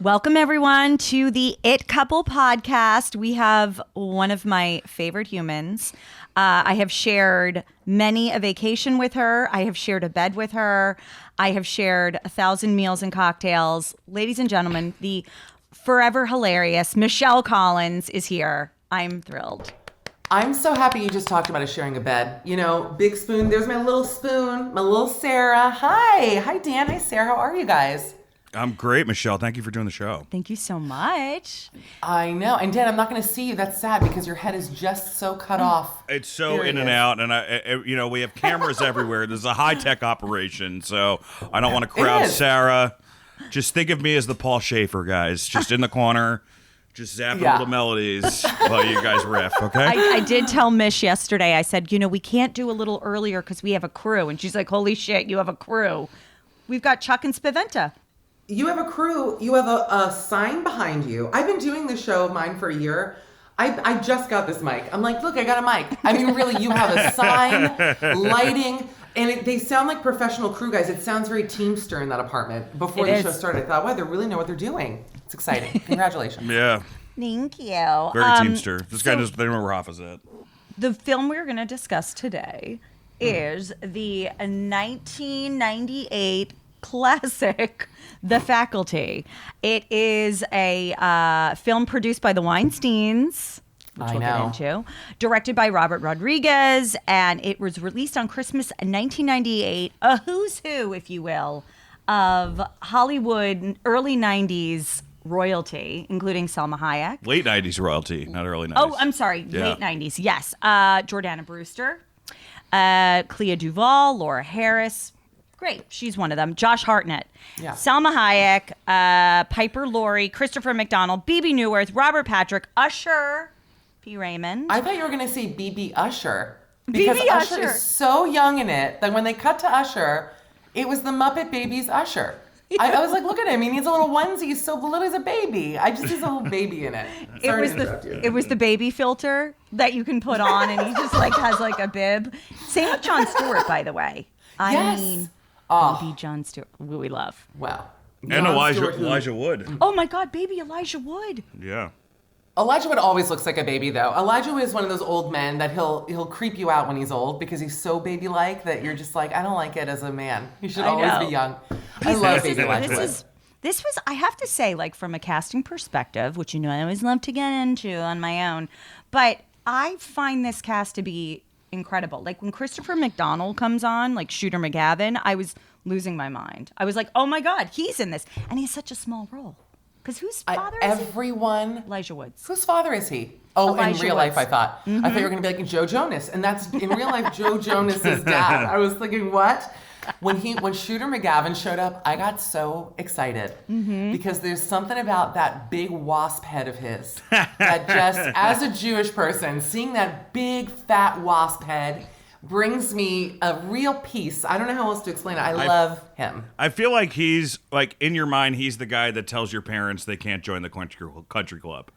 Welcome, everyone, to the It Couple podcast. We have one of my favorite humans. I have shared many a vacation with her. I have shared a bed with her. I have shared 1,000 meals and cocktails. Ladies and gentlemen, the forever hilarious Michelle Collins is here. I'm thrilled. I'm so happy you just talked about us sharing a bed. You know, big spoon. There's my little spoon, my little Sara. Hi, Dan. Hi, Sara. How are you guys? I'm great, Michelle. Thank you for doing the show. Thank you so much. I know. And Dan, I'm not going to see you. That's sad because your head is just so cut off. It's so in and out, and we have cameras everywhere. This is a high-tech operation, so I don't want to crowd Sara. Just think of me as the Paul Schaefer, guys. Just in the corner, just zapping little melodies while you guys riff, okay? I did tell Mish yesterday, I said, we can't do a little earlier because we have a crew. And she's like, holy shit, you have a crew. We've got Chuck and Spaventa. You have a crew. You have a sign behind you. I've been doing this show of mine for a year. I just got this mic. I'm like, look, I got a mic. I mean, really, you have a sign, lighting, and they sound like professional crew guys. It sounds very Teamster in that apartment. Before the show started, I thought, wow, they really know what they're doing. It's exciting. Congratulations. Yeah. Thank you. Very Teamster. This guy doesn't know where Hoffa's at. The film we're going to discuss today is the 1998 classic, The Faculty. It is a film produced by the Weinsteins, which we'll get into, directed by Robert Rodriguez, and it was released on Christmas 1998, a who's who, if you will, of Hollywood early 90s royalty, including Salma Hayek. Late 90s royalty, not early 90s. Oh, I'm sorry, late 90s, yes. Jordana Brewster, Clea Duvall, Laura Harris. Great. She's one of them. Josh Hartnett. Yeah. Salma Hayek, Piper Laurie, Christopher McDonald, Bebe Neuwirth, Robert Patrick, Usher, P. Raymond. I thought you were going to say Bebe Usher. Because Usher is so young in it that when they cut to Usher, it was the Muppet Babies Usher. Yeah. I was like, look at him. He needs a little onesie. He's so little. He's a baby. He's a little baby in it. It was the baby filter that you can put on, and he just has a bib. Same with Jon Stewart, by the way. I mean... Baby Jon Stewart, who we love. Wow. And Elijah Wood. Oh my God, baby Elijah Wood. Yeah. Elijah Wood always looks like a baby, though. Elijah Wood is one of those old men that he'll creep you out when he's old because he's so baby-like that you're just like, I don't like it as a man. You should always be young. I love baby Elijah Wood. This was, I have to say, from a casting perspective, which I always love to get into on my own, but I find this cast to be incredible. When Christopher McDonald comes on, Shooter McGavin, I was losing my mind. I was like, oh my God, he's in this. And he's such a small role. Because whose father is he? Elijah Woods. Whose father is he? Oh, Elijah in real Woods. Life, I thought. Mm-hmm. I thought you were going to be like Joe Jonas. And that's, in real life, Joe Jonas's dad. I was thinking, what? When Shooter McGavin showed up, I got so excited because there's something about that big wasp head of his that just, as a Jewish person, seeing that big fat wasp head brings me a real peace. I don't know how else to explain it. I love him. I feel like he's, in your mind, he's the guy that tells your parents they can't join the country club.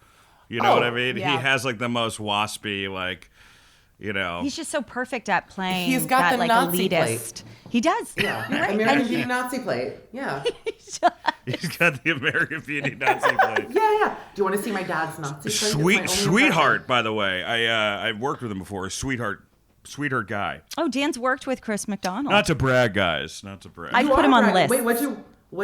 You know what I mean? Yeah. He has, the most waspy, He's just so perfect at playing. He's got that, the Nazi elitist. Plate. He does. Yeah, right. American Beauty Nazi plate. Yeah. He's got the American Beauty Nazi plate. Yeah. Do you want to see my dad's Nazi plate? Sweetheart, by the way. I've worked with him before. Sweetheart guy. Oh, Dan's worked with Chris McDonald. Not to brag, guys. Not to brag. I put him on the list. Wait, what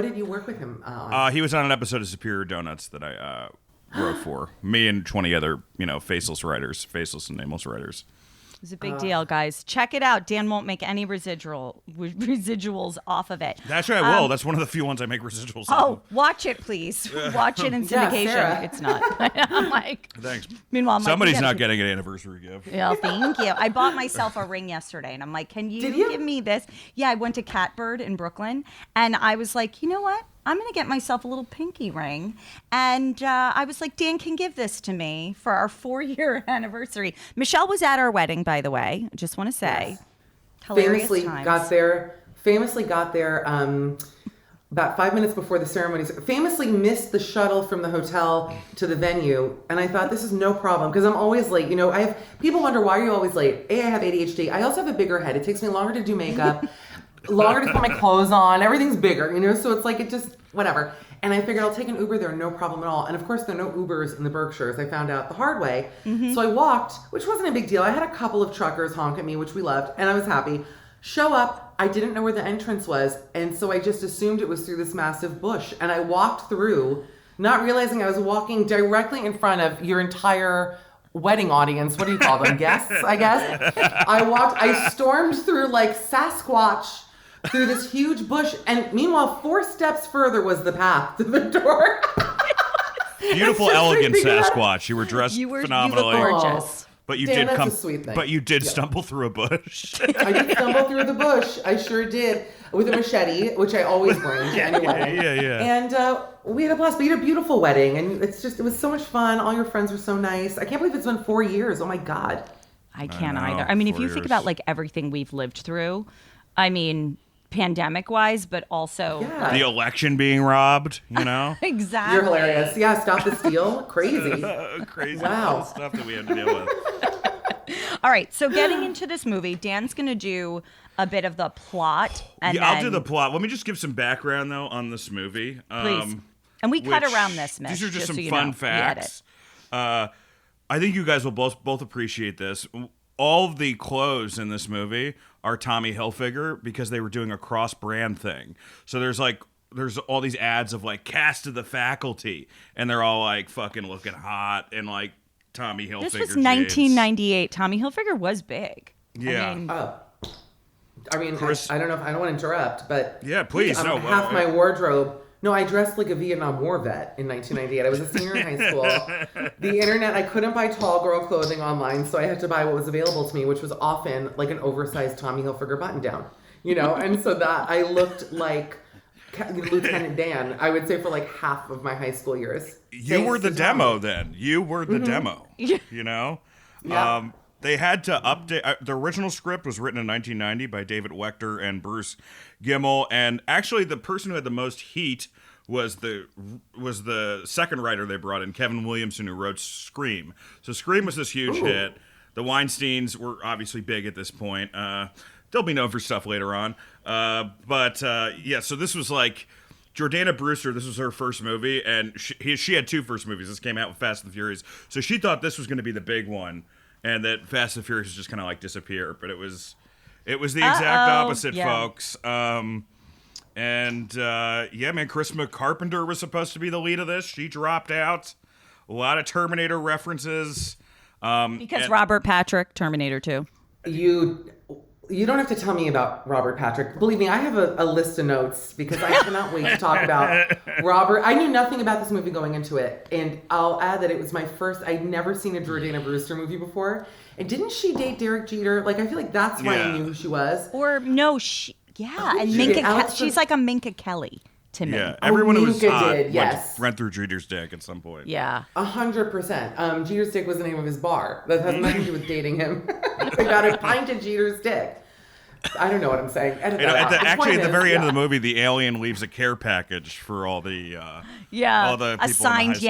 did you work with him on? He was on an episode of Superior Donuts that I wrote for. Me and 20 other, faceless and nameless writers. It was a big deal, guys. Check it out. Dan won't make any residuals off of it. That's right, I will. That's one of the few ones I make residuals on. Oh, watch it, please. Watch it in syndication. Yeah, it's not. I'm like... Thanks. Meanwhile, somebody's not getting an anniversary gift. Yeah, thank you. I bought myself a ring yesterday, and I'm like, can you give me this? Yeah, I went to Catbird in Brooklyn, and I was like, you know what? I'm going to get myself a little pinky ring. And I was like, Dan can give this to me for our 4-year anniversary. Michelle was at our wedding, by the way. I just want to say. Yes. Famously got there about 5 minutes before the ceremonies. Famously missed the shuttle from the hotel to the venue. And I thought, this is no problem because I'm always late. People wonder, why are you always late? A, I have ADHD. I also have a bigger head. It takes me longer to do makeup. Longer to put my clothes on. Everything's bigger, so it's it just, whatever. And I figured I'll take an Uber there, no problem at all. And of course, there are no Ubers in the Berkshires. I found out the hard way. So I walked, which wasn't a big deal. I had a couple of truckers honk at me, which we loved, and I was happy. Show up, I didn't know where the entrance was, and so I just assumed it was through this massive bush. And I walked through, not realizing I was walking directly in front of your entire wedding audience. What do you call them? Guests, I guess. I stormed through like Sasquatch through this huge bush, and meanwhile 4 steps further was the path to the door. Beautiful, elegant Sasquatch. You were dressed phenomenally. You look gorgeous. But you Dan, did that's a sweet thing. But you did stumble through a bush. I did stumble through the bush. I sure did. With a machete, which I always bring to any wedding. Yeah. And we had a blast. We had a beautiful wedding, and it was so much fun. All your friends were so nice. I can't believe it's been 4 years. Oh my God. I can't know, either. I mean, if 4 you years. think about like everything we've lived through, I mean, pandemic wise, but also Yeah. The election being robbed, you know? exactly. You're hilarious. Yeah, stop the steal. Crazy. Crazy Wow. stuff that we had to deal with. All right, so getting into this movie, Dan's going to do a bit of the plot. And Yeah, I'll then- do the plot. Let me just give some background, though, on this movie. Please. And we cut around this, Mitch. These are just some so you fun know. facts. I think you guys will both appreciate this. All of the clothes in this movie are Tommy Hilfiger because they were doing a cross-brand thing. So there's all these ads of like cast of the faculty, and they're all like fucking looking hot and like Tommy Hilfiger. This was jeans. 1998. Tommy Hilfiger was big. Yeah. I mean, Chris- I don't know if I don't want to interrupt, but Yeah, please. No, half my wardrobe. No, I dressed like a Vietnam War vet in 1998. I was a senior in high school. The internet, I couldn't buy tall girl clothing online, so I had to buy what was available to me, which was often like an oversized Tommy Hilfiger button down, you know? And so that I looked like Lieutenant Dan, I would say, for like half of my high school years. You were the demo then. You were the demo. You know? Yeah. They had to update. The original script was written in 1990 by David Wechter and Bruce Gimmel. And actually, the person who had the most heat was the second writer they brought in, Kevin Williamson, who wrote Scream. So Scream was this huge hit. The Weinsteins were obviously big at this point. They'll be known for stuff later on. Yeah, so this was like Jordana Brewster. This was her first movie, and she had 2 first movies. This came out with Fast and the Furious. So she thought this was going to be the big one, and that Fast and Furious was just kind of like disappear. But it was the exact opposite, folks. Yeah, man, Chris Carpenter was supposed to be the lead of this. She dropped out. A lot of Terminator references. Because Robert Patrick, Terminator 2. You don't have to tell me about Robert Patrick. Believe me, I have a list of notes because I cannot wait to talk about Robert. I knew nothing about this movie going into it. And I'll add that it was my first, I'd never seen a Jordana Brewster movie before. And didn't she date Derek Jeter? Like, I feel like that's why I knew who she was. Or no, and Minka, she's like a Minka Kelly to me. Yeah, everyone who was Minka hot did, yes. went through Jeter's dick at some point. Yeah. 100%. Jeter's Dick was the name of his bar. That has nothing to do with dating him. They got a pint of Jeter's Dick. I don't know what I'm saying. Edit that out. Actually, at the very end of the movie, the alien leaves a care package for all the all the people a signed in the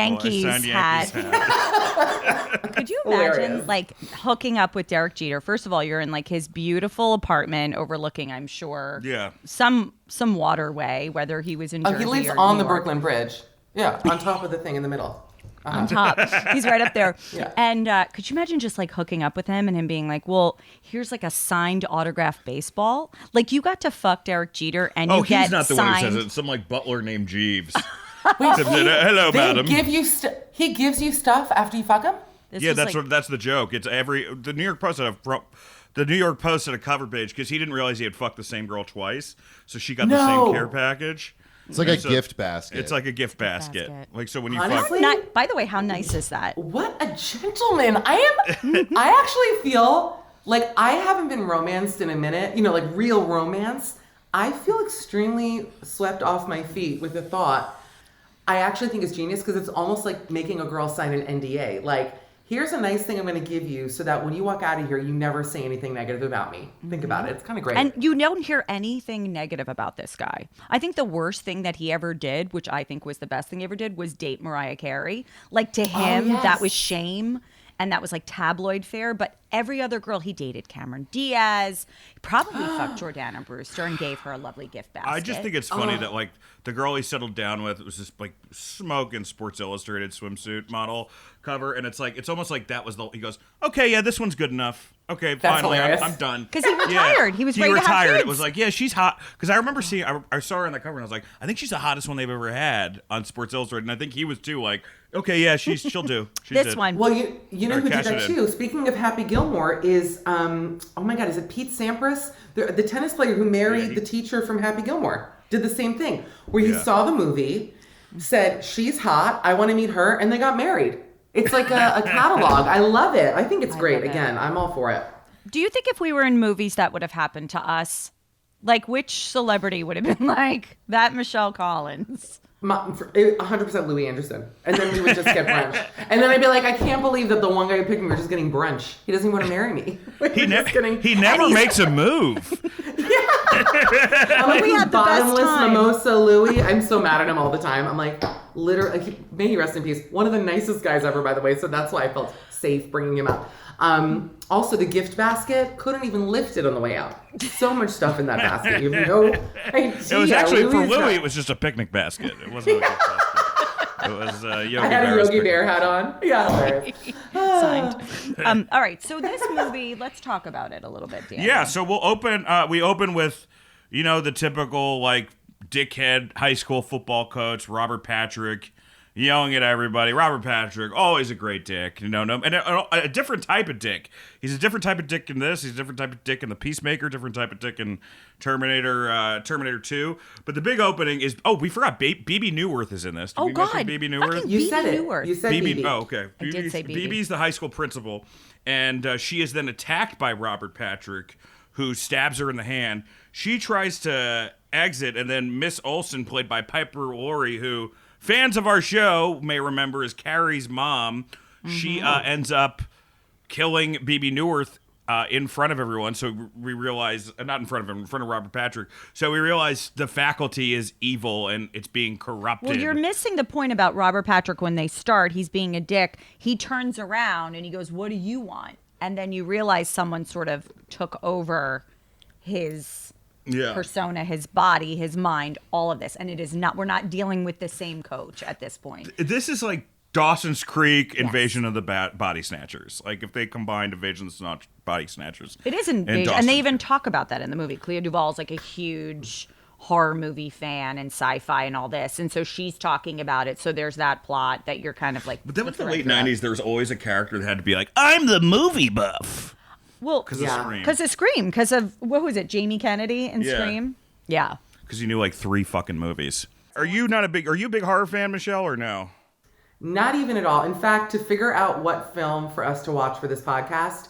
high school. Yankees hat. Could you imagine Hilarious. like hooking up with Derek Jeter? First of all, you're in like his beautiful apartment overlooking, I'm sure, some waterway, whether he was in Jersey he lives or on New the York. Brooklyn Bridge. Yeah, on top of the thing in the middle. On top. He's right up there. Yeah. And could you imagine just like hooking up with him and him being like, well, here's like a signed autographed baseball. Like you got to fuck Derek Jeter and you get he's not the signed. one who says it. It's some like butler named Jeeves. Wait, Hello, madam. He gives you stuff after you fuck him? This Yeah, was that's the joke. It's the New York Post had a cover page because he didn't realize he had fucked the same girl twice, so she got the same care package. It's like a gift basket. It's like a gift basket. Like so when you Honestly, fuck. By the way, how nice is that? What a gentleman. I actually feel like I haven't been romanced in a minute, like real romance. I feel extremely swept off my feet with the thought. I actually think it's genius because it's almost like making a girl sign an NDA. Like, here's a nice thing I'm going to give you so that when you walk out of here, you never say anything negative about me. Think about it. It's kind of great. And you don't hear anything negative about this guy. I think the worst thing that he ever did, which I think was the best thing he ever did, was date Mariah Carey. Like to him, that was shame and that was like tabloid fare. But every other girl he dated, Cameron Diaz, he probably fucked Jordana Brewster and gave her a lovely gift basket. I just think it's funny that like the girl he settled down with was this like smoking Sports Illustrated swimsuit model cover, and it's almost like that was he goes, okay, yeah, this one's good enough. Okay, That's finally, hilarious. I'm done. Because he retired. He was ready to have retired. kids. It was like, yeah, she's hot. Because I remember seeing, I saw her on the cover, and I was like, I think she's the hottest one they've ever had on Sports Illustrated. And I think he was too. Like, okay, yeah, she'll do. This one. Well, you know who did that too? Speaking of Happy Gilmore, is oh my God, is it Pete Sampras, the tennis player who married the teacher from Happy Gilmore? Did the same thing where he saw the movie, said she's hot, I want to meet her, and they got married. It's like a catalog. I love it. I think it's great. Again, I'm all for it. Do you think if we were in movies that would have happened to us? Like, which celebrity would have been like that Michelle Collins? 100% Louis Anderson. And then we would just get brunch. And then I'd be like, I can't believe that the one guy who picked me, we're just getting brunch. He doesn't even want to marry me. He never makes a move. I'm like, we had the best bottomless time. mimosa Louis. I'm so mad at him all the time. I'm like, literally, may he rest in peace. One of the nicest guys ever, by the way. So that's why I felt safe bringing him up. Also, the gift basket, couldn't even lift it on the way out. So much stuff in that basket. You have no idea. It was actually, for Louis, it was just a picnic basket. It wasn't a gift basket. It was Yogi I had a Berra's Yogi picnic. Bear hat on. Yeah, hilarious. Signed. All right, so this movie, let's talk about it a little bit, Dan. Yeah, so we'll open. We open with, the typical like dickhead high school football coach Robert Patrick yelling at everybody. Robert Patrick, always a great dick, and a different type of dick. He's a different type of dick in this. He's a different type of dick in The Peacemaker. Different type of dick in Terminator 2. But the big opening is we forgot Bebe Neuwirth is in this. Did we mention Bebe Neuwirth? Fucking You said Bebe it. Neuwirth. You said Bebe. Bebe. Oh, okay. I did say Bebe. Bebe's the high school principal, and she is then attacked by Robert Patrick, who stabs her in the hand. She tries to exit, and then Miss Olsen, played by Piper Laurie, who fans of our show may remember as Carrie's mom, she ends up killing Bebe Neuwirth in front of everyone. So we realize, not in front of him, in front of Robert Patrick. So we realize the faculty is evil and it's being corrupted. Well, you're missing the point about Robert Patrick when they start. He's being a dick. He turns around and he goes, "What do you want?" And then you realize someone sort of took over his persona, his body, his mind, all of this. And it is not, we're not dealing with the same coach at this point. This is like Dawson's Creek Invasion of the Body Snatchers. Like if they combined Invasion of the Body Snatchers. It is Invasion. And they even talk about that in the movie. Clea Duvall's like a huge horror movie fan and sci-fi and all this. And so she's talking about it. So there's that plot that you're kind of like. But then with the late 90s, there was always a character that had to be like, I'm the movie buff. Well, Because of Scream. Because of Scream. Because of, what was it, Jamie Kennedy in Scream? Yeah. Because you knew like 3 fucking movies. Are you a big horror fan, Michelle, or no? Not even at all. In fact, to figure out what film for us to watch for this podcast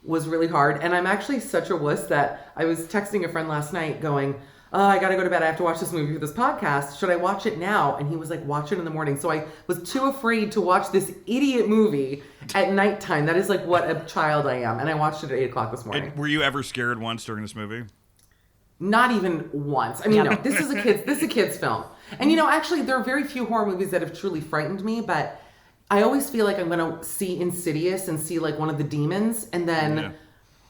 was really hard. And I'm actually such a wuss that I was texting a friend last night going, oh, I gotta go to bed. I have to watch this movie for this podcast. Should I watch it now? And he was like, watch it in the morning. So I was too afraid to watch this idiot movie at nighttime. That is like what a child I am. And I watched it at 8 o'clock this morning. And were you ever scared once during this movie? Not even once. I mean, no, this is a kid's film. And actually there are very few horror movies that have truly frightened me, but I always feel like I'm going to see Insidious and see like one of the demons and then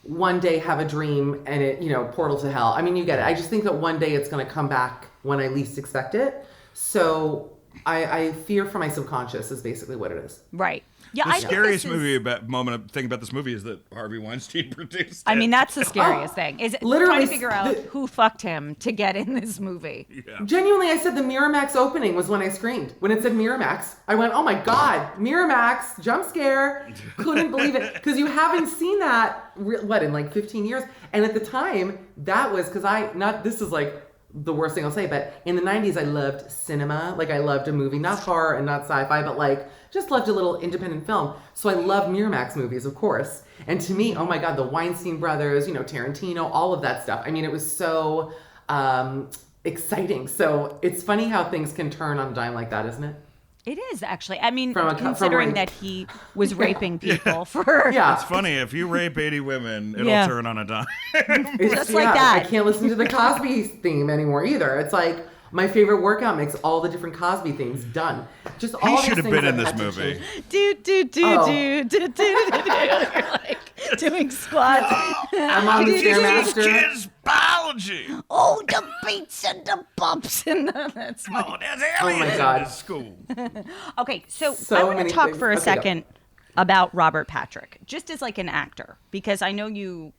one day have a dream and it, portal to hell. I mean, you get it. I just think that one day it's going to come back when I least expect it. So I fear for my subconscious is basically what it is. Right. Yeah, the scariest thing about this movie is that Harvey Weinstein produced it. I mean, that's the scariest thing. Is literally trying to figure out who fucked him to get in this movie. Yeah. Genuinely, I said the Miramax opening was when I screamed. When it said Miramax, I went, oh my God, Miramax, jump scare. Couldn't believe it. Because you haven't seen that, in like 15 years? And at the time, that was, this is like the worst thing I'll say, but in the 90s, I loved cinema. Like I loved a movie, not horror and not sci-fi, but like just loved a little independent film. So I love Miramax movies, of course. And to me, oh my God, the Weinstein brothers, Tarantino, all of that stuff. I mean, it was so exciting. So it's funny how things can turn on a dime like that, isn't it? It is actually. I mean, considering that he was raping people for. Yeah. It's funny. If you rape 80 women, it'll turn on a dime. Just like that. I can't listen to the Cosby theme anymore either. It's like, My favorite workout mix, all the different Cosby things done. Just all He these should have things been in that this had to movie. change. You're like doing squats. I'm on the Stairmaster. Kids biology. Oh, the beats and the bumps and that's my. Oh, there's Oh aliens my God. in this school. Okay, so So I want many to talk things. for a Okay, go. second about Robert Patrick, just as like an actor, because I know you,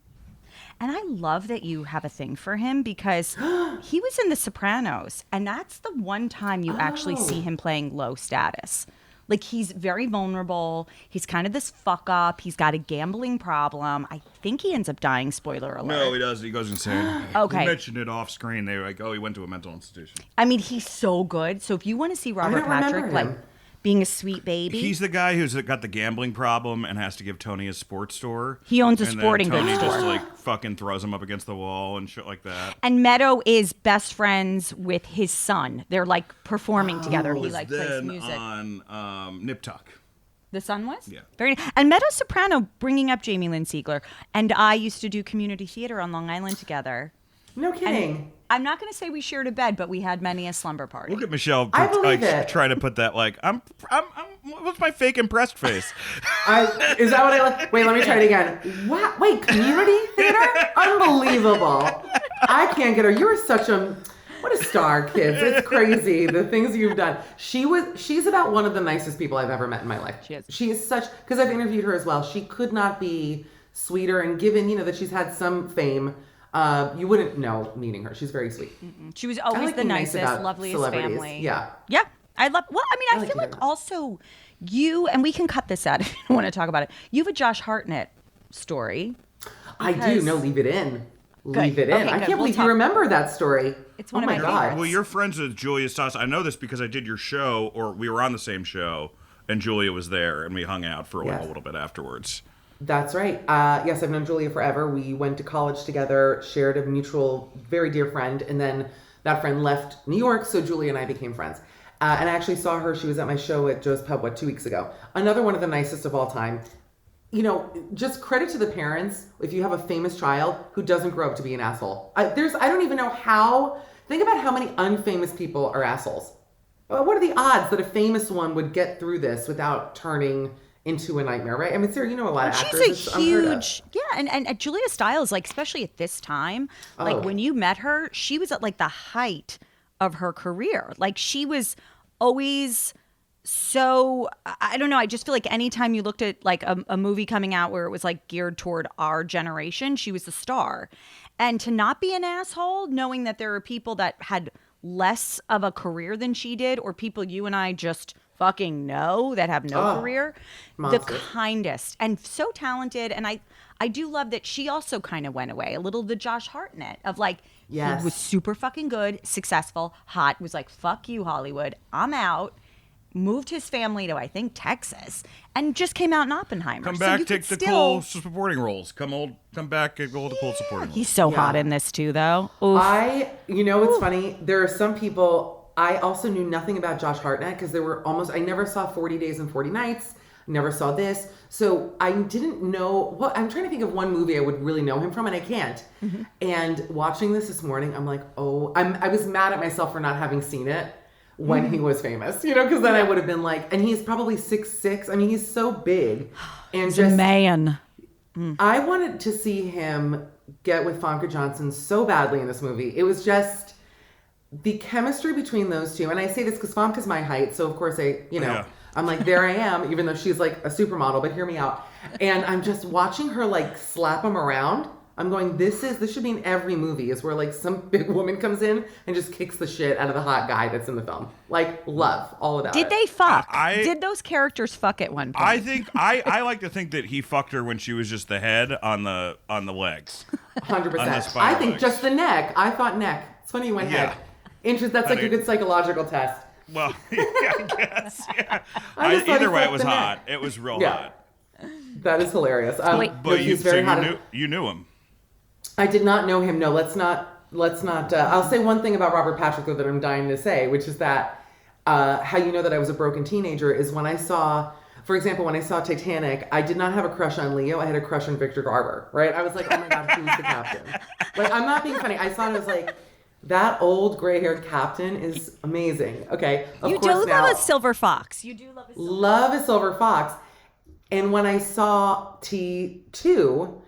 and I love that you have a thing for him because he was in The Sopranos, and that's the one time you actually see him playing low status. Like, he's very vulnerable. He's kind of this fuck up. He's got a gambling problem. I think he ends up dying. Spoiler alert. No, he doesn't. He goes insane. Okay. He mentioned it off screen. They were like, oh, he went to a mental institution. I mean, he's so good. So if you want to see Robert don't remember Patrick, like, him. being a sweet baby. He's the guy who's got the gambling problem and has to give Tony his sports store. He owns a And then sporting goods Tony just store. like fucking throws him up against the wall and shit like that. And Meadow is best friends with his son. They're like performing together. He Was like plays then music. on Nip Tuck. The son was? Yeah. Very and Meadow Soprano, bringing up Jamie Lynn Sigler, and I used to do community theater on Long Island together. No kidding. I'm not going to say we shared a bed, but we had many a slumber party. Look at Michelle I believe it. trying to put that like I'm what's my fake impressed face? Is that what I like? Wait, let me try it again. What? Wait, community theater? Unbelievable. I can't get her. You are such a... What a star, kids. It's crazy, the things you've done. She's about one of the nicest people I've ever met in my life. She is. She is such... Because I've interviewed her as well. She could not be sweeter, and given, that she's had some fame, you wouldn't know meeting her. She's very sweet. She was I always like the being nice nicest, about loveliest celebrities. family. Yeah. Yeah. I love, well, I mean, I like feel to hear like that. also you, and we can cut this out if you don't want to talk about it. You have a Josh Hartnett story. I do. Because- No, leave it in. Good. Leave it in. Okay, I good. can't We'll believe talk- you remember that story. It's one oh of my my God. favorites. Well, you're friends with Julia Stiles. I know this because I did your show, or we were on the same show, and Julia was there, and we hung out for Yes. a little bit afterwards. That's right. Yes, I've known Julia forever. We went to college together, shared a mutual, very dear friend, and then that friend left New York, so Julia and I became friends. And I actually saw her. She was at my show at Joe's Pub, 2 weeks ago. Another one of the nicest of all time. Just credit to the parents if you have a famous child who doesn't grow up to be an asshole. I don't even know how. Think about how many unfamous people are assholes. What are the odds that a famous one would get through this without turning into a nightmare, right? I mean, Sarah, you know a lot of actors. She's It's a unheard of. huge, yeah, and Julia Stiles, like especially at this time, like Oh. when you met her, she was at like the height of her career. Like she was always so, I don't know. I just feel like anytime you looked at like a movie coming out where it was like geared toward our generation, she was the star. And to not be an asshole, knowing that there are people that had less of a career than she did, or people you and I just fucking know that have no Oh, career, monster. the kindest and so talented. And I do love that she also kind of went away a little, the Josh Hartnett of like, Yes. he was super fucking good, successful, hot, was like, fuck you, Hollywood, I'm out. Moved his family to, I think, Texas, and just came out in Oppenheimer. Come So back, you take could the still- cool supporting roles. Come back and go to cool supporting roles. He's so Yeah. hot in this too, though. Oof. It's funny. There are some people, I also knew nothing about Josh Hartnett because I never saw 40 Days and 40 Nights, never saw this. So I didn't know, I'm trying to think of one movie I would really know him from, and I can't. Mm-hmm. And watching this morning, I'm like, I was mad at myself for not having seen it when he was famous, because then I would have been like, and he's probably 6'6". I mean, he's so big. And He's a man. I wanted to see him get with Famke Janssen so badly in this movie. It was just the chemistry between those two. And I say this because Famke's my height, so of course Yeah. I'm like, there I am, even though she's like a supermodel, but hear me out. And I'm just watching her like slap him around. I'm going, this should be in every movie, is where like some big woman comes in and just kicks the shit out of the hot guy that's in the film. Like, love all about Did it. they fuck? I- Did those characters fuck at one point? I think I like to think that he fucked her when she was just the head on the legs. 100%. On the spider I think legs. just the neck. I thought neck. It's funny you went Yeah. head. Interest. That's like a Honey. good psychological test. Well, yeah, I guess. Yeah. I just thought he Either way, it fucked was the hot. neck. It was real Yeah. hot. That is hilarious. But he's very hot. you knew him. I did not know him. No, let's not. I'll say one thing about Robert Patrick though that I'm dying to say, which is that how you know that I was a broken teenager is when I saw, for example, when I saw Titanic, I did not have a crush on Leo. I had a crush on Victor Garber. Right? I was like, oh my god, who's the captain? Like, I'm not being funny. I saw it as like, That old gray-haired captain is amazing. Okay, you do love a silver fox. You do love a silver love a silver fox. And when I saw T2,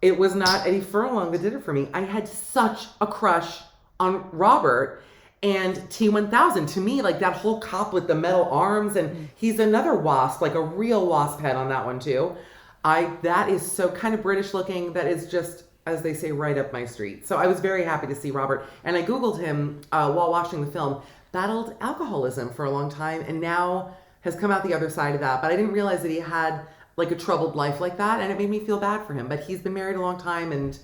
it was not Eddie Furlong that did it for me. I had such a crush on Robert and T1000. To me, like that whole cop with the metal arms, and he's another wasp, like a real wasp head on that one too. That is so kind of British looking. That is just, as they say, right up my street. So I was very happy to see Robert. And I Googled him while watching the film. Battled alcoholism for a long time and now has come out the other side of that. But I didn't realize that he had like a troubled life like that. And it made me feel bad for him. But he's been married a long time. And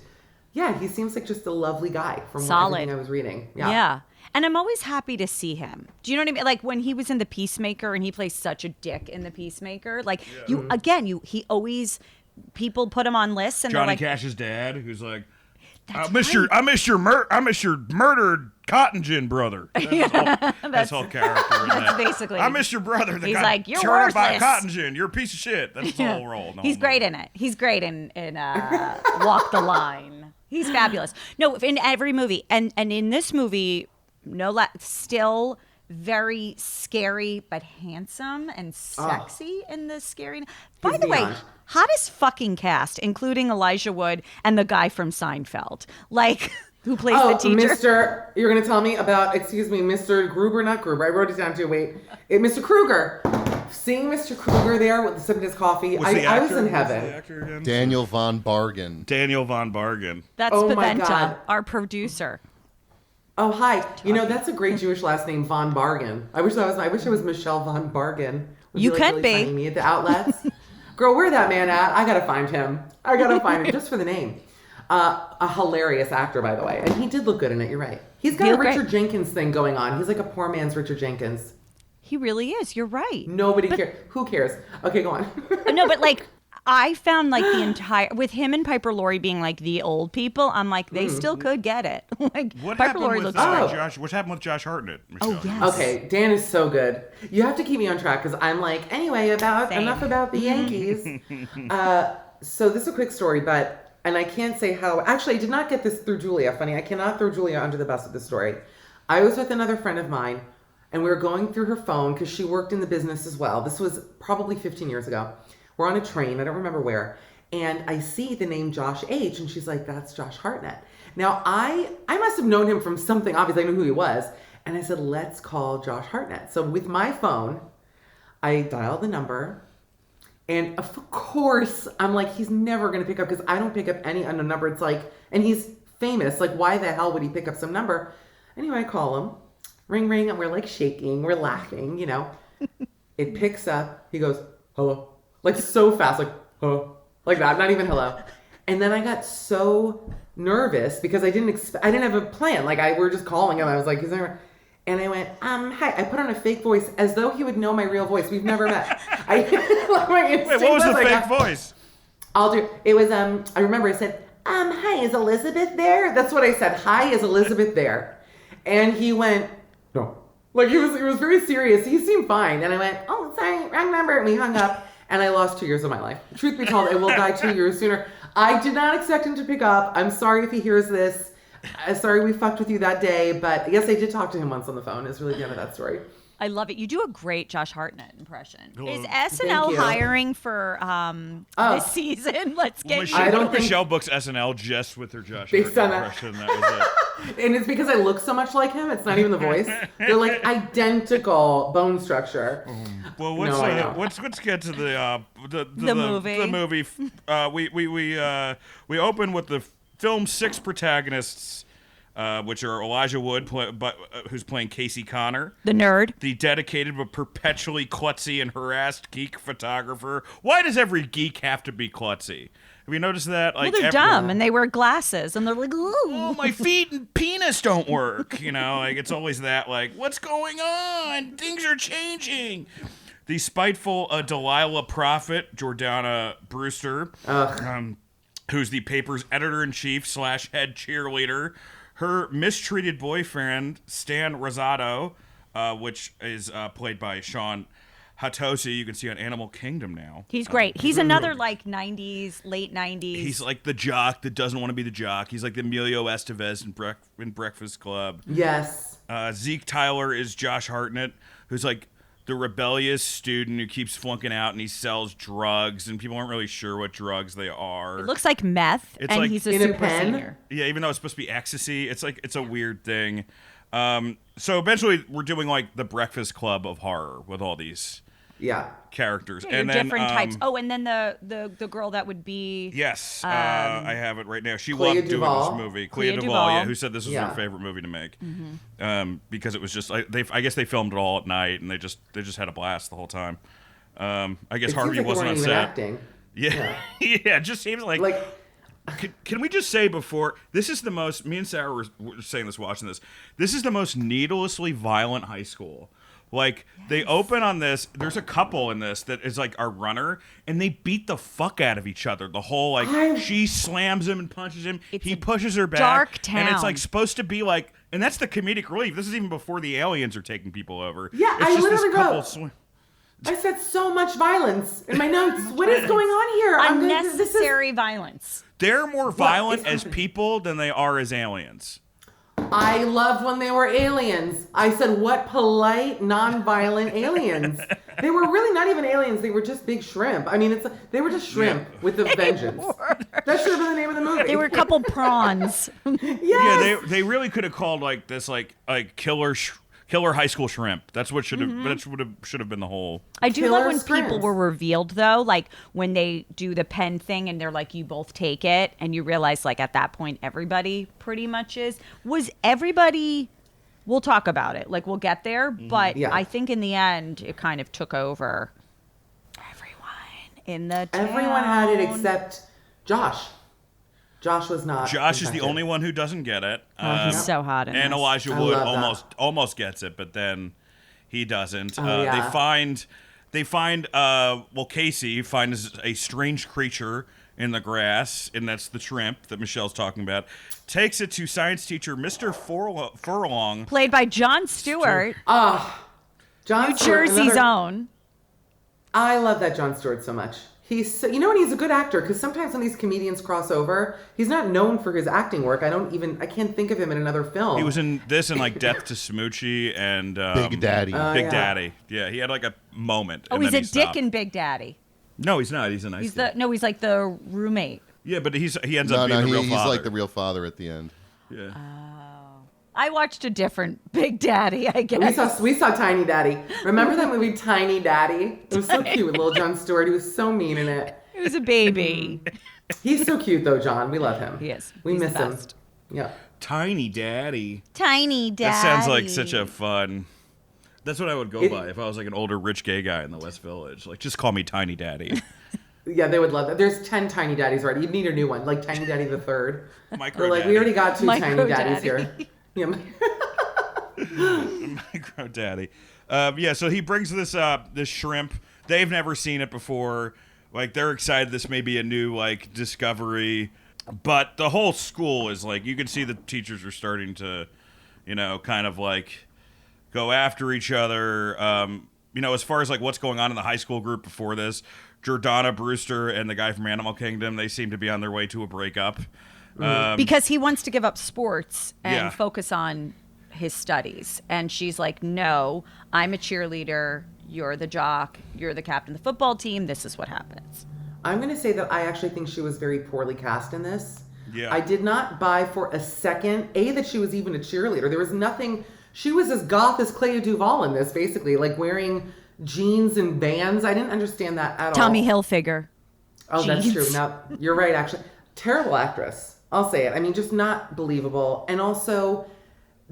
yeah, he seems like just a lovely guy from everything I was reading. Yeah. And I'm always happy to see him. Do you know what I mean? Like when he was in The Peacemaker and he plays such a dick in The Peacemaker. Like he always... People put him on lists, and Johnny like, Cash's dad, who's like, I miss your murdered cotton gin brother. That's whole character. That's basically. I miss your brother. He's like, you're worthless. By cotton gin. You're a piece of shit. That's the whole role. He's great in it. He's great in Walk the Line. He's fabulous. No, in every movie, and in this movie, still very scary but handsome and sexy in the scary. By the way, hottest fucking cast, including Elijah Wood and the guy from Seinfeld, like who plays the teacher. You're gonna tell me about? Excuse me, Mr. Gruber, not Gruber. I wrote it down too. Wait, Mr. Kruger. Seeing Mr. Kruger there with sipping his coffee, I was in heaven. Daniel von Bargen. That's Paventa, our producer. Oh, hi. You know, that's a great Jewish last name, Von Bargen. I wish it was Michelle Von Bargen. You could be. Me at the outlets. Girl, where that man at? I gotta find him. Just for the name. A hilarious actor, by the way. And he did look good in it, you're right. He's got a Richard Jenkins thing going on. He's like a poor man's Richard Jenkins. He really is. You're right. Nobody cares. Who cares? Okay, go on. No, but like... I found like the entire with him and Piper Laurie being like the old people. I'm like they still could get it. Like what Piper Laurie looks great. Josh? What happened with Josh Hartnett? Michelle? Oh yes. Okay, Dan is so good. You have to keep me on track because I'm like anyway enough about the Yankees. So this is a quick story, and I can't say how. Actually, I did not get this through Julia. Funny, I cannot throw Julia under the bus with this story. I was with another friend of mine, and we were going through her phone because she worked in the business as well. This was probably 15 years ago. We're on a train. I don't remember where. And I see the name Josh H. And she's like, that's Josh Hartnett. Now, I must have known him from something. Obviously, I knew who he was. And I said, let's call Josh Hartnett. So with my phone, I dialed the number. And of course, I'm like, he's never going to pick up because I don't pick up any unknown number. It's like, and he's famous. Like, why the hell would he pick up some number? Anyway, I call him. Ring, ring. And we're like shaking. We're laughing, you know. It picks up. He goes, hello. Like so fast, like, oh, like that, not even hello. And then I got so nervous because I didn't have a plan. Like we were just calling him. I was like, is there? And I went, hi. I put on a fake voice as though he would know my real voice. We've never met. Wait, what was the fake voice? It was, I remember I said, hi, is Elizabeth there? That's what I said. Hi, is Elizabeth there? And he went, no. Like he was very serious. He seemed fine. And I went, oh, sorry, wrong number. And we hung up. And I lost 2 years of my life. Truth be told, I will die 2 years sooner. I did not expect him to pick up. I'm sorry if he hears this. Sorry we fucked with you that day. But yes, I did talk to him once on the phone. It's really the end of that story. I love it. You do a great Josh Hartnett impression. Is SNL hiring for this season? Let's get I don't think Michelle books SNL just with her Josh Hartnett impression. That was it. And it's because I look so much like him. It's not even the voice. They're like identical bone structure. Well, let's get to the movie. The movie. We open with the film's 6 protagonists. Which are Elijah Wood, who's playing Casey Connor. The nerd. The dedicated but perpetually klutzy and harassed geek photographer. Why does every geek have to be klutzy? Have you noticed that? Like, well, they're dumb, and they wear glasses, and they're like, ooh. Oh, my feet and penis don't work. You know, like, it's always that, like, what's going on? Things are changing. The spiteful Delilah prophet, Jordana Brewster, who's the paper's editor-in-chief / head cheerleader. Her mistreated boyfriend, Stan Rosado, which is played by Shawn Hatosy, you can see on Animal Kingdom now. He's great. He's another like 90s, late 90s. He's like the jock that doesn't want to be the jock. He's like the Emilio Estevez in Breakfast Club. Yes. Zeke Tyler is Josh Hartnett, who's like the rebellious student who keeps flunking out and he sells drugs and people aren't really sure what drugs they are. It looks like meth, It's and like he's a in a super pen? senior. Yeah, even though it's supposed to be ecstasy, it's a weird thing. So eventually we're doing like the Breakfast Club of horror with all these characters. Yeah, and your then different types. Oh, and then the girl that would be yes, I have it right now. She Clea loved doing Duvall. this movie. Clea Duvall, Duvall. yeah, who said this was Yeah. her favorite movie to make. Because it was just I guess they filmed it all at night and they just had a blast the whole time. I guess It Harvey seems like wasn't they on weren't even set. acting. Yeah, yeah, it just seems like can we just say before, this is the most, me and Sarah were saying this watching this, this is the most needlessly violent high school. Like, they open on this, there's a couple in this that is like our runner, and they beat the fuck out of each other. The whole, like, she slams him and punches him, he pushes her back. dark town. And it's like supposed to be like, and that's the comedic relief. This is even before the aliens are taking people over. Yeah, it's I just literally this couple wrote, I said so much violence in my notes. What is going on here? unnecessary violence. They're more violent as people than they are as aliens. I loved when they were aliens. I said, what polite, non-violent aliens. They were really not even aliens. They were just big shrimp. I mean, they were just shrimp with a vengeance. That should have been the name of the movie. They were a couple prawns. Yes. Yeah, they really could have called like this like killer high school shrimp. That's what should have been the whole. I do love Killer when people sprints. were revealed though, like when they do the pen thing and they're like, you both take it, and you realize like at that point everybody pretty much is. Was everybody? We'll talk about it. Like we'll get there, but Yeah. I think in the end it kind of took over everyone in the town. Everyone had it except Josh. Josh was not. Josh is the infected. only one who doesn't get it. He's so hot in And this. Elijah I Wood love almost gets it, but then he doesn't. yeah. They find Casey finds a strange creature in the grass, and that's the shrimp that Michelle's talking about. Takes it to science teacher Mr. Furlong. Played by Jon Stewart, Jon New Stewart, Jersey's another- own. I love that Jon Stewart so much. He's so, and he's a good actor because sometimes when these comedians cross over, he's not known for his acting work. I can't think of him in another film. He was in this and like Death to Smoochie and Big Daddy. Big yeah. Daddy. Yeah, he had like a moment. Oh, and he's then a he dick stopped. in Big Daddy. No, he's not. He's a nice. He's dude. he's like the roommate. Yeah, but he ends No, up being the real he's father. like the real father at the end. Yeah. I watched a different Big Daddy, I guess. We saw Tiny Daddy. Remember that movie Tiny Daddy? It was so cute with little Jon Stewart. He was so mean in it. He was a baby. He's so cute though, John. We love him. He is. We He's miss the him. best. Yeah. Tiny Daddy. Tiny Daddy. That sounds like such a fun. That's what I would go by if I was like an older rich gay guy in the West Village. Like, just call me Tiny Daddy. Yeah, they would love that. There's 10 Tiny Daddies already. You'd need a new one, like Tiny Daddy the Third. Micro We're like, Daddy. we already got 2 Micro Tiny Daddies Daddy. here. Yeah. Micro Daddy. Yeah, so he brings this this shrimp. They've never seen it before. Like, they're excited this may be a new like discovery. But the whole school is like, you can see the teachers are starting to, kind of like go after each other. As far as like what's going on in the high school group before this, Jordana, Brewster, and the guy from Animal Kingdom, they seem to be on their way to a breakup. because he wants to give up sports and Yeah. focus on his studies. And she's like, no, I'm a cheerleader. You're the jock. You're the captain of the football team. This is what happens. I'm going to say that I actually think she was very poorly cast in this. Yeah. I did not buy for a second, that she was even a cheerleader. There was nothing. She was as goth as Clea Duvall in this, basically, like wearing jeans and bands. I didn't understand that at all. Tommy Hilfiger. Oh, that's jeans. true. Now, you're right, actually. Terrible actress. I'll say it. I mean, just not believable. And also,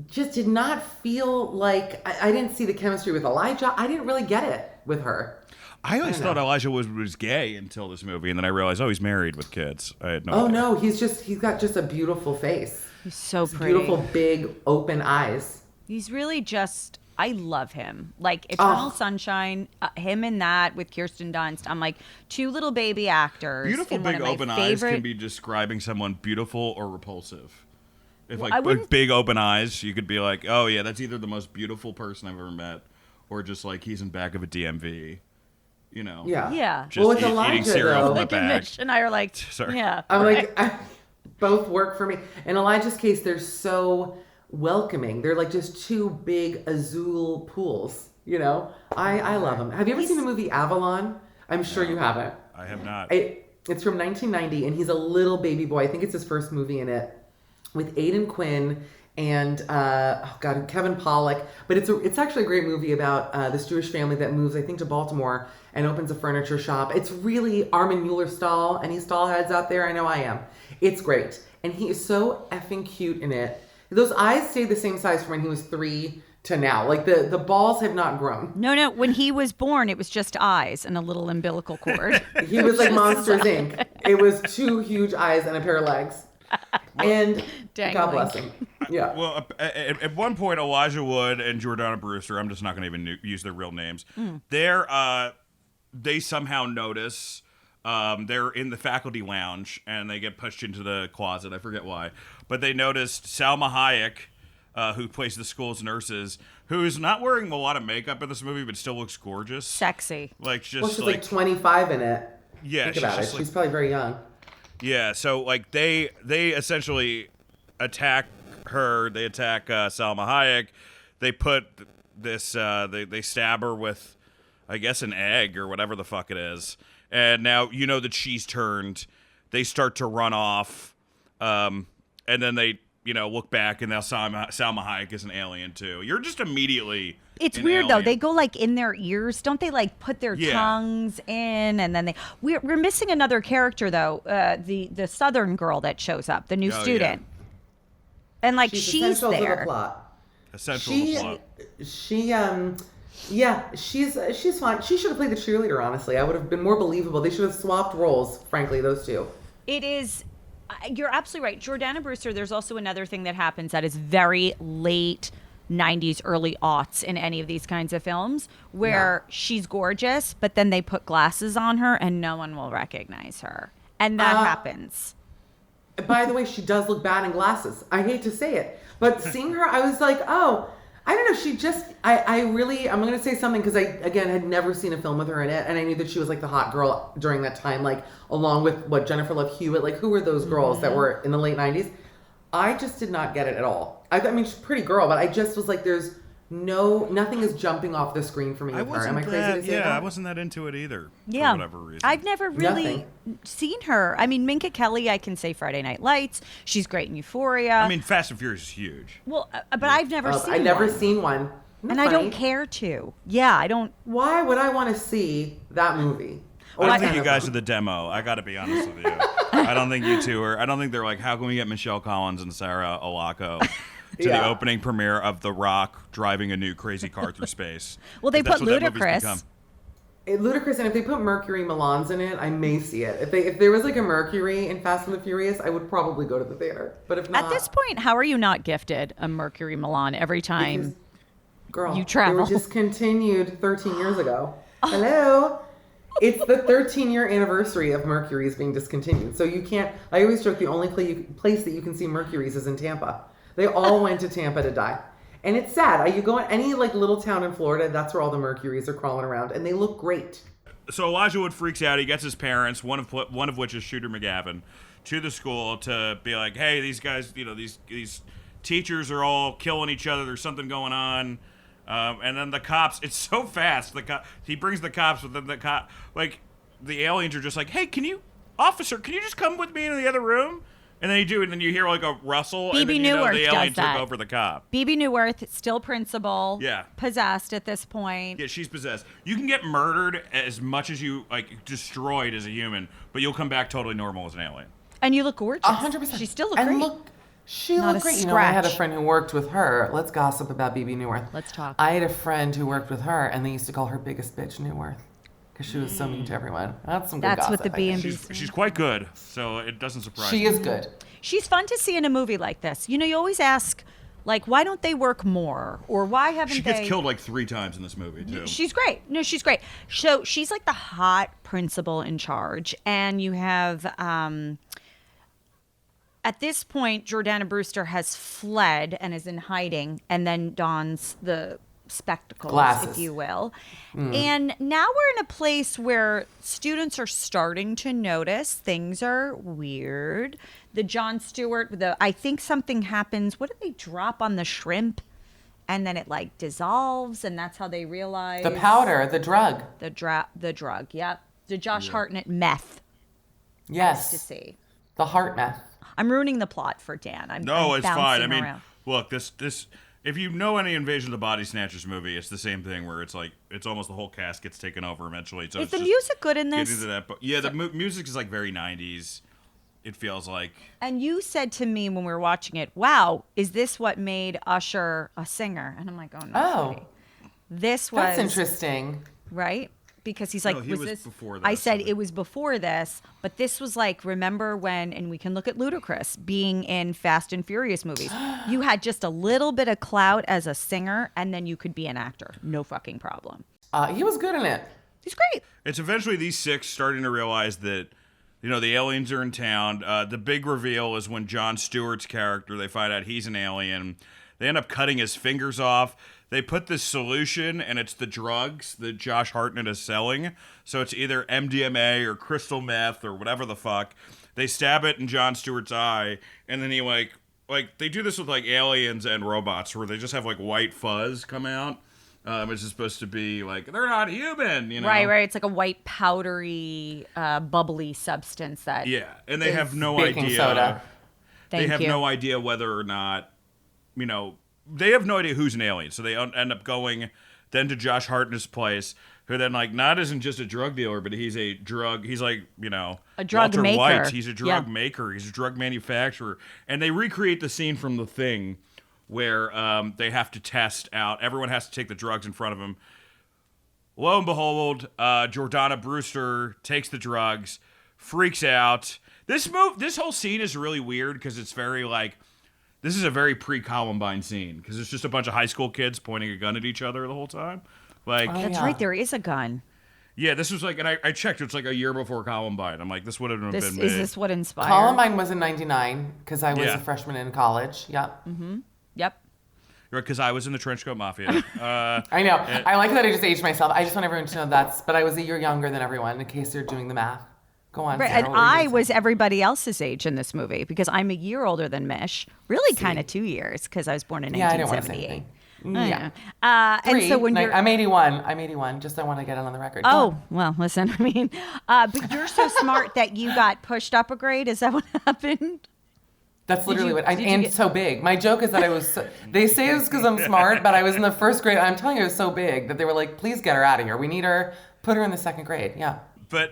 just did not feel like... I didn't see the chemistry with Elijah. I didn't really get it with her. I always I thought know. Elijah was gay until this movie, and then I realized, he's married with kids. I had no Oh, idea. no. He's got just a beautiful face. He's so pretty. Beautiful, big, open eyes. He's really just... I love him. Like, Eternal Sunshine, him in that with Kirsten Dunst. I'm like, 2 little baby actors. Beautiful in one big of my open eyes favorite- can be describing someone beautiful or repulsive. If I like wouldn't- with big open eyes, you could be like, oh yeah, that's either the most beautiful person I've ever met, or just like he's in back of a DMV. You know. Yeah. Yeah. Just Well, with eating Elijah, cereal though, from a Like bag. Mitch and I are like, Sorry. yeah. I'm right. like, both work for me. In Elijah's case, they're so welcoming. They're like just two big azul pools. You know, I love them. Have you ever seen the movie Avalon? I'm sure you haven't. I have not. It's from 1990, and he's a little baby boy. I think it's his first movie in it, with Aidan Quinn and Kevin Pollak. But it's actually a great movie about this Jewish family that moves, I think, to Baltimore and opens a furniture shop. It's really Armin Mueller style. Any stall heads out there? I know I am. It's great, and he is so effing cute in it. Those eyes stayed the same size from when he was 3 to now. Like the balls have not grown. No. When he was born, it was just eyes and a little umbilical cord. He was like Monsters Inc. It was 2 huge eyes and a pair of legs. And Dangling. God bless him. Yeah. Well, at one point, Elijah Wood and Jordana Brewster, I'm just not going to even use their real names, they somehow notice they're in the faculty lounge and they get pushed into the closet. I forget why. But they noticed Salma Hayek, who plays the school's nurses, who is not wearing a lot of makeup in this movie but still looks gorgeous. Sexy. Like, just Well, she's like 25 in it. yeah, Think she's about it. just like, She's probably very young. yeah, so like they essentially attack her. They attack Salma Hayek. They put this. They stab her with, I guess, an egg or whatever the fuck it is. And now you know that she's turned. They start to run off, and then they look back, and now Salma Hayek is an alien too. You're just immediately. It's an weird though. alien. They go like in their ears, don't they? Like put their Yeah. tongues in, and then we're missing another character though. The Southern girl that shows up, the new Oh, student, and like She's she's essential to the there. plot. Essential to the plot. She's fine. She should have played the cheerleader, honestly. I would have been more believable. They should have swapped roles, frankly, those two. It is. You're absolutely right, Jordana Brewster. There's also another thing that happens that is very late 90s, early aughts in any of these kinds of films, where she's gorgeous, but then they put glasses on her and no one will recognize her, and that happens. By the way, she does look bad in glasses. I hate to say it, but seeing her, I was like, oh, I don't know. She just, I'm going to say something because I, again, had never seen a film with her in it. And I knew that she was like the hot girl during that time, like along with Jennifer Love Hewitt, like who were those girls that were in the late 90s? I just did not get it at all. I mean, she's a pretty girl, but I just was like, nothing is jumping off the screen for me with her. Am I crazy to say that? I wasn't that into it either. Yeah, For whatever reason. I've never really seen her. I mean, Minka Kelly, I can say Friday Night Lights. She's great in Euphoria. I mean, Fast and Furious is huge. Well, but I've never seen I've never one. seen one. Isn't And that I don't funny? care to. Yeah, I don't. Why would I want to see that movie? I don't Or think you ten guys of are the demo. I got to be honest with you. I don't think you two are. I don't think they're like, how can we get Michelle Collins and Sara Alaco to the Yeah. opening premiere of The Rock driving a new crazy car through space? Well, they 'Cause put that's what that movie's Ludacris. become. Ludacris, and if they put Mercury Milans in it, I may see it. If there was like a Mercury in Fast and the Furious, I would probably go to the theater. But if not, At this point, how are you not gifted a Mercury Milan every time? because, girl, you travel. They were just continued 13 years ago. Hello. It's the 13-year anniversary of Mercury's being discontinued. So you can't, I always joke the only place that you can see Mercury's is in Tampa. They all went to Tampa to die. And it's sad. You go in any like little town in Florida, that's where all the Mercuries are crawling around. And they look great. So Elijah Wood freaks out. He gets his parents, one of which is Shooter McGavin, to the school to be like, hey, these guys, these teachers are all killing each other. There's something going on. And then the cops, it's so fast. He brings the cops, but then the aliens are just like, hey, officer, can you just come with me into the other room? And then you do, and then you hear like a rustle, and Bebe then Neuwirth the does alien that. took over the cop. Bebe Neuwirth, still principal. Yeah. Possessed at this point. Yeah, she's possessed. You can get murdered as much as you, destroyed as a human, but you'll come back totally normal as an alien. And you look gorgeous. 100%. She still looks and great. Look, she Not looked a great. I had a scratch. friend who worked with her. Let's gossip about Bebe Neuwirth. Let's talk. I had a friend who worked with her, and they used to call her biggest bitch Neuwirth because she was so mean to everyone. That's some good That's what gossip, the I think. B&B She's quite good, so it doesn't surprise me. She is good. She's fun to see in a movie like this. You always ask, like, why don't they work more? Or why haven't She they... gets killed like 3 times in this movie, too. She's great. No, she's great. So she's like the hot principal in charge. And you have, at this point, Jordana Brewster has fled and is in hiding and then dons the spectacles, Glasses. if you will. And now we're in a place where students are starting to notice things are weird. The Jon Stewart, I think something happens. What did they drop on the shrimp? And then it like dissolves, and that's how they realize The powder, the drug. the drug. Yep, the Josh Hartnett meth. Yes. Ecstasy. The heart meth. I'm ruining the plot for Dan. I'm it's fine. I bouncing mean, around. look, this if you know any Invasion of the Body Snatchers movie, it's the same thing where it's like it's almost the whole cast gets taken over eventually. So Is it's the just music good in getting this? to that, but yeah, the music is like very 90s. It feels like. And you said to me when we were watching it, "Wow, is this what made Usher a singer?" And I'm like, "Oh no, Oh. sweetie. This was That's interesting. right." Because he's like, No, he was was this before I this, said I think. it was before this, but this was like, remember when, and we can look at Ludacris being in Fast and Furious movies. You had just a little bit of clout as a singer, and then you could be an actor. No fucking problem. He was good in it. He's great. It's eventually these six starting to realize that, the aliens are in town. The big reveal is when Jon Stewart's character, they find out he's an alien. They end up cutting his fingers off. They put this solution, and it's the drugs that Josh Hartnett is selling. So it's either MDMA or crystal meth or whatever the fuck. They stab it in Jon Stewart's eye, and then he like they do this with like aliens and robots, where they just have like white fuzz come out. It's just supposed to be like they're not human, Right. It's like a white powdery, bubbly substance that. Yeah, and they have no Baking idea. soda. Thank They have you. no idea whether or not, they have no idea who's an alien. So they end up going then to Josh Hartnett's place, who then not isn't just a drug dealer, but he's like, A drug Walter maker. White. He's a drug Yeah. maker. He's a drug manufacturer. And they recreate the scene from The Thing where they have to test out. Everyone has to take the drugs in front of him. Lo and behold, Jordana Brewster takes the drugs, freaks out. This whole scene is really weird because it's very this is a very pre-Columbine scene because it's just a bunch of high school kids pointing a gun at each other the whole time. That's Yeah. right. There is a gun. Yeah, this was and I checked. It's like a year before Columbine. I'm like, this would have been Is made. this what inspired? Columbine was in 99 because I was Yeah. a freshman in college. Yep. Yep. Because I was in the Trenchcoat Mafia. I know. I like that I just aged myself. I just want everyone to know but I was a year younger than everyone in case they're doing the math. Go on, Right, Sarah, and what were you I gonna was say? everybody else's age in this movie because I'm a year older than Mish. Really, kind of 2 years because I was born in Yeah, I didn't want to say 1978. anything. Yeah. And Three. so when you're, I'm 81. I'm 81. Just I want to get it on the record. Go oh on. well, listen, I mean, but you're so smart that you got pushed up a grade. Is that what happened? That's literally what. did you And get- so big. My joke is that I was. They say it's because I'm smart, but I was in the first grade. I'm telling you, it was so big that they were like, "Please get her out of here. We need her. Put her in the second grade." Yeah. But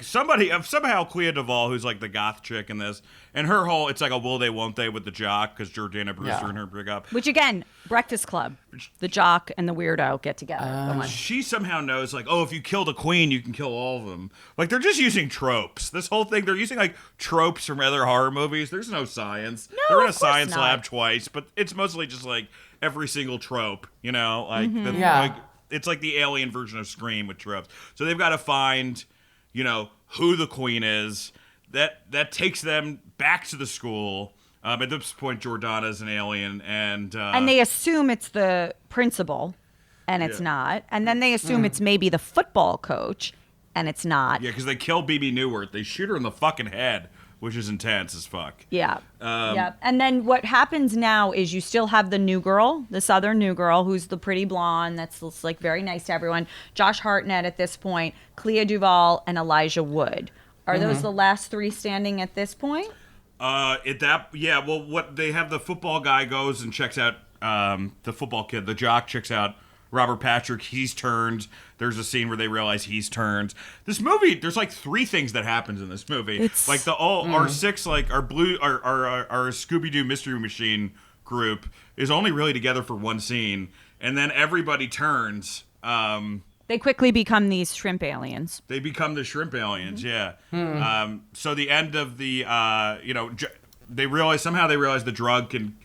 somehow Clea Duvall, who's like the goth chick in this, and her whole it's like a will they won't they with the jock because Jordana Brewster Yeah. and her break up. Which again, Breakfast Club, the jock and the weirdo get together. Go on. She somehow knows if you kill the queen, you can kill all of them. They're just using tropes. This whole thing, they're using tropes from other horror movies. There's no science. No, they're in a of course science not. lab twice, but it's mostly just every single trope. Mm-hmm. Yeah. It's like the alien version of Scream with tropes. So they've got to find, who the queen is. That takes them back to the school. At this point, Jordana's an alien, and They assume it's the principal, and it's Yeah. not. And then they assume it's maybe the football coach, and it's not. yeah, because they kill Bebe Neuwirth. They shoot her in the fucking head, which is intense as fuck. Yeah. Yeah. And then what happens now is you still have the new girl, the southern new girl, who's the pretty blonde that's very nice to everyone. Josh Hartnett at this point, Clea Duvall, and Elijah Wood. Are those the last three standing at this point? What they have, the football guy goes and checks out the football kid. The jock checks out Robert Patrick. He's turned. There's a scene where they realize he's turned. This movie, there's three things that happens in this movie. It's- our six, our Scooby-Doo Mystery Machine group is only really together for one scene, and then everybody turns. They quickly become these shrimp aliens. They become the shrimp aliens, yeah. So the end of the, they realize the drug can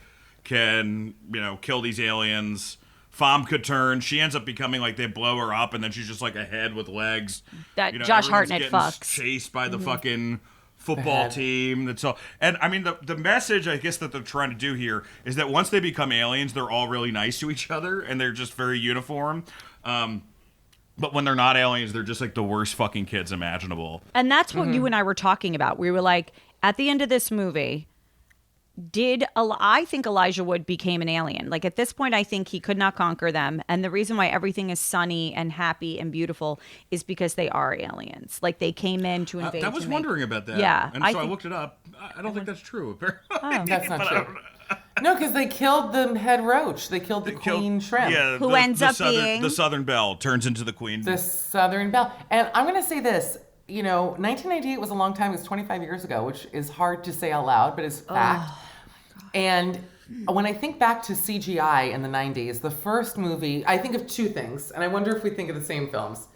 kill these aliens. Famke turns. She ends up becoming they blow her up, and then she's just a head with legs. That Josh everyone's Hartnett getting fucks. chased by the fucking football team. That's all. And I mean, the message I guess that they're trying to do here is that once they become aliens, they're all really nice to each other and they're just very uniform. But when they're not aliens, they're just like the worst fucking kids imaginable. And that's what you and I were talking about. We were like, at the end of this movie, I think Elijah Wood became an alien. Like at this point, I think he could not conquer them. And the reason why everything is sunny and happy and beautiful is because they are aliens. Like they came in to invade. I was wondering about that. Yeah. And so I looked it up. I don't think that's true. That's not true. No, because they killed the head roach. They killed the queen shrimp. Yeah, who ends up being the Southern Belle turns into the queen. The Southern Belle. And I'm going to say this. 1998 was a long time. It was 25 years ago, which is hard to say out loud, but it's fact. And when I think back to CGI in the 90s, the first movie, I think of two things. And I wonder if we think of the same films.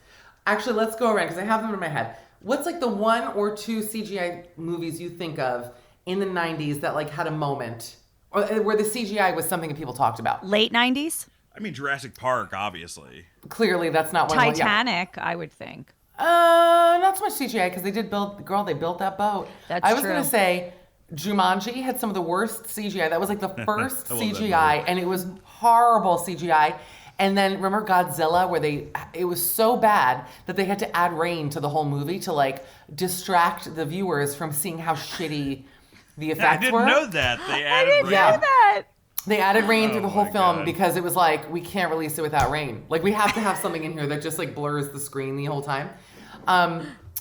Actually, let's go around because I have them in my head. What's like the one or two CGI movies you think of in the 90s that like had a moment? Or where the CGI was something that people talked about? Late 90s? I mean, Jurassic Park, obviously. Clearly, that's not one. Titanic, I would think. Not so much CGI because they built that boat. That's I was true. going to say Jumanji had some of the worst CGI. That was like the first CGI, and it was horrible CGI. And then remember Godzilla, where it was so bad that they had to add rain to the whole movie to like distract the viewers from seeing how shitty the effects were. I didn't know that. They added I didn't know that. They added rain through the whole film God. because it was like, we can't release it without rain. Like, we have to have something in here that just, like, blurs the screen the whole time.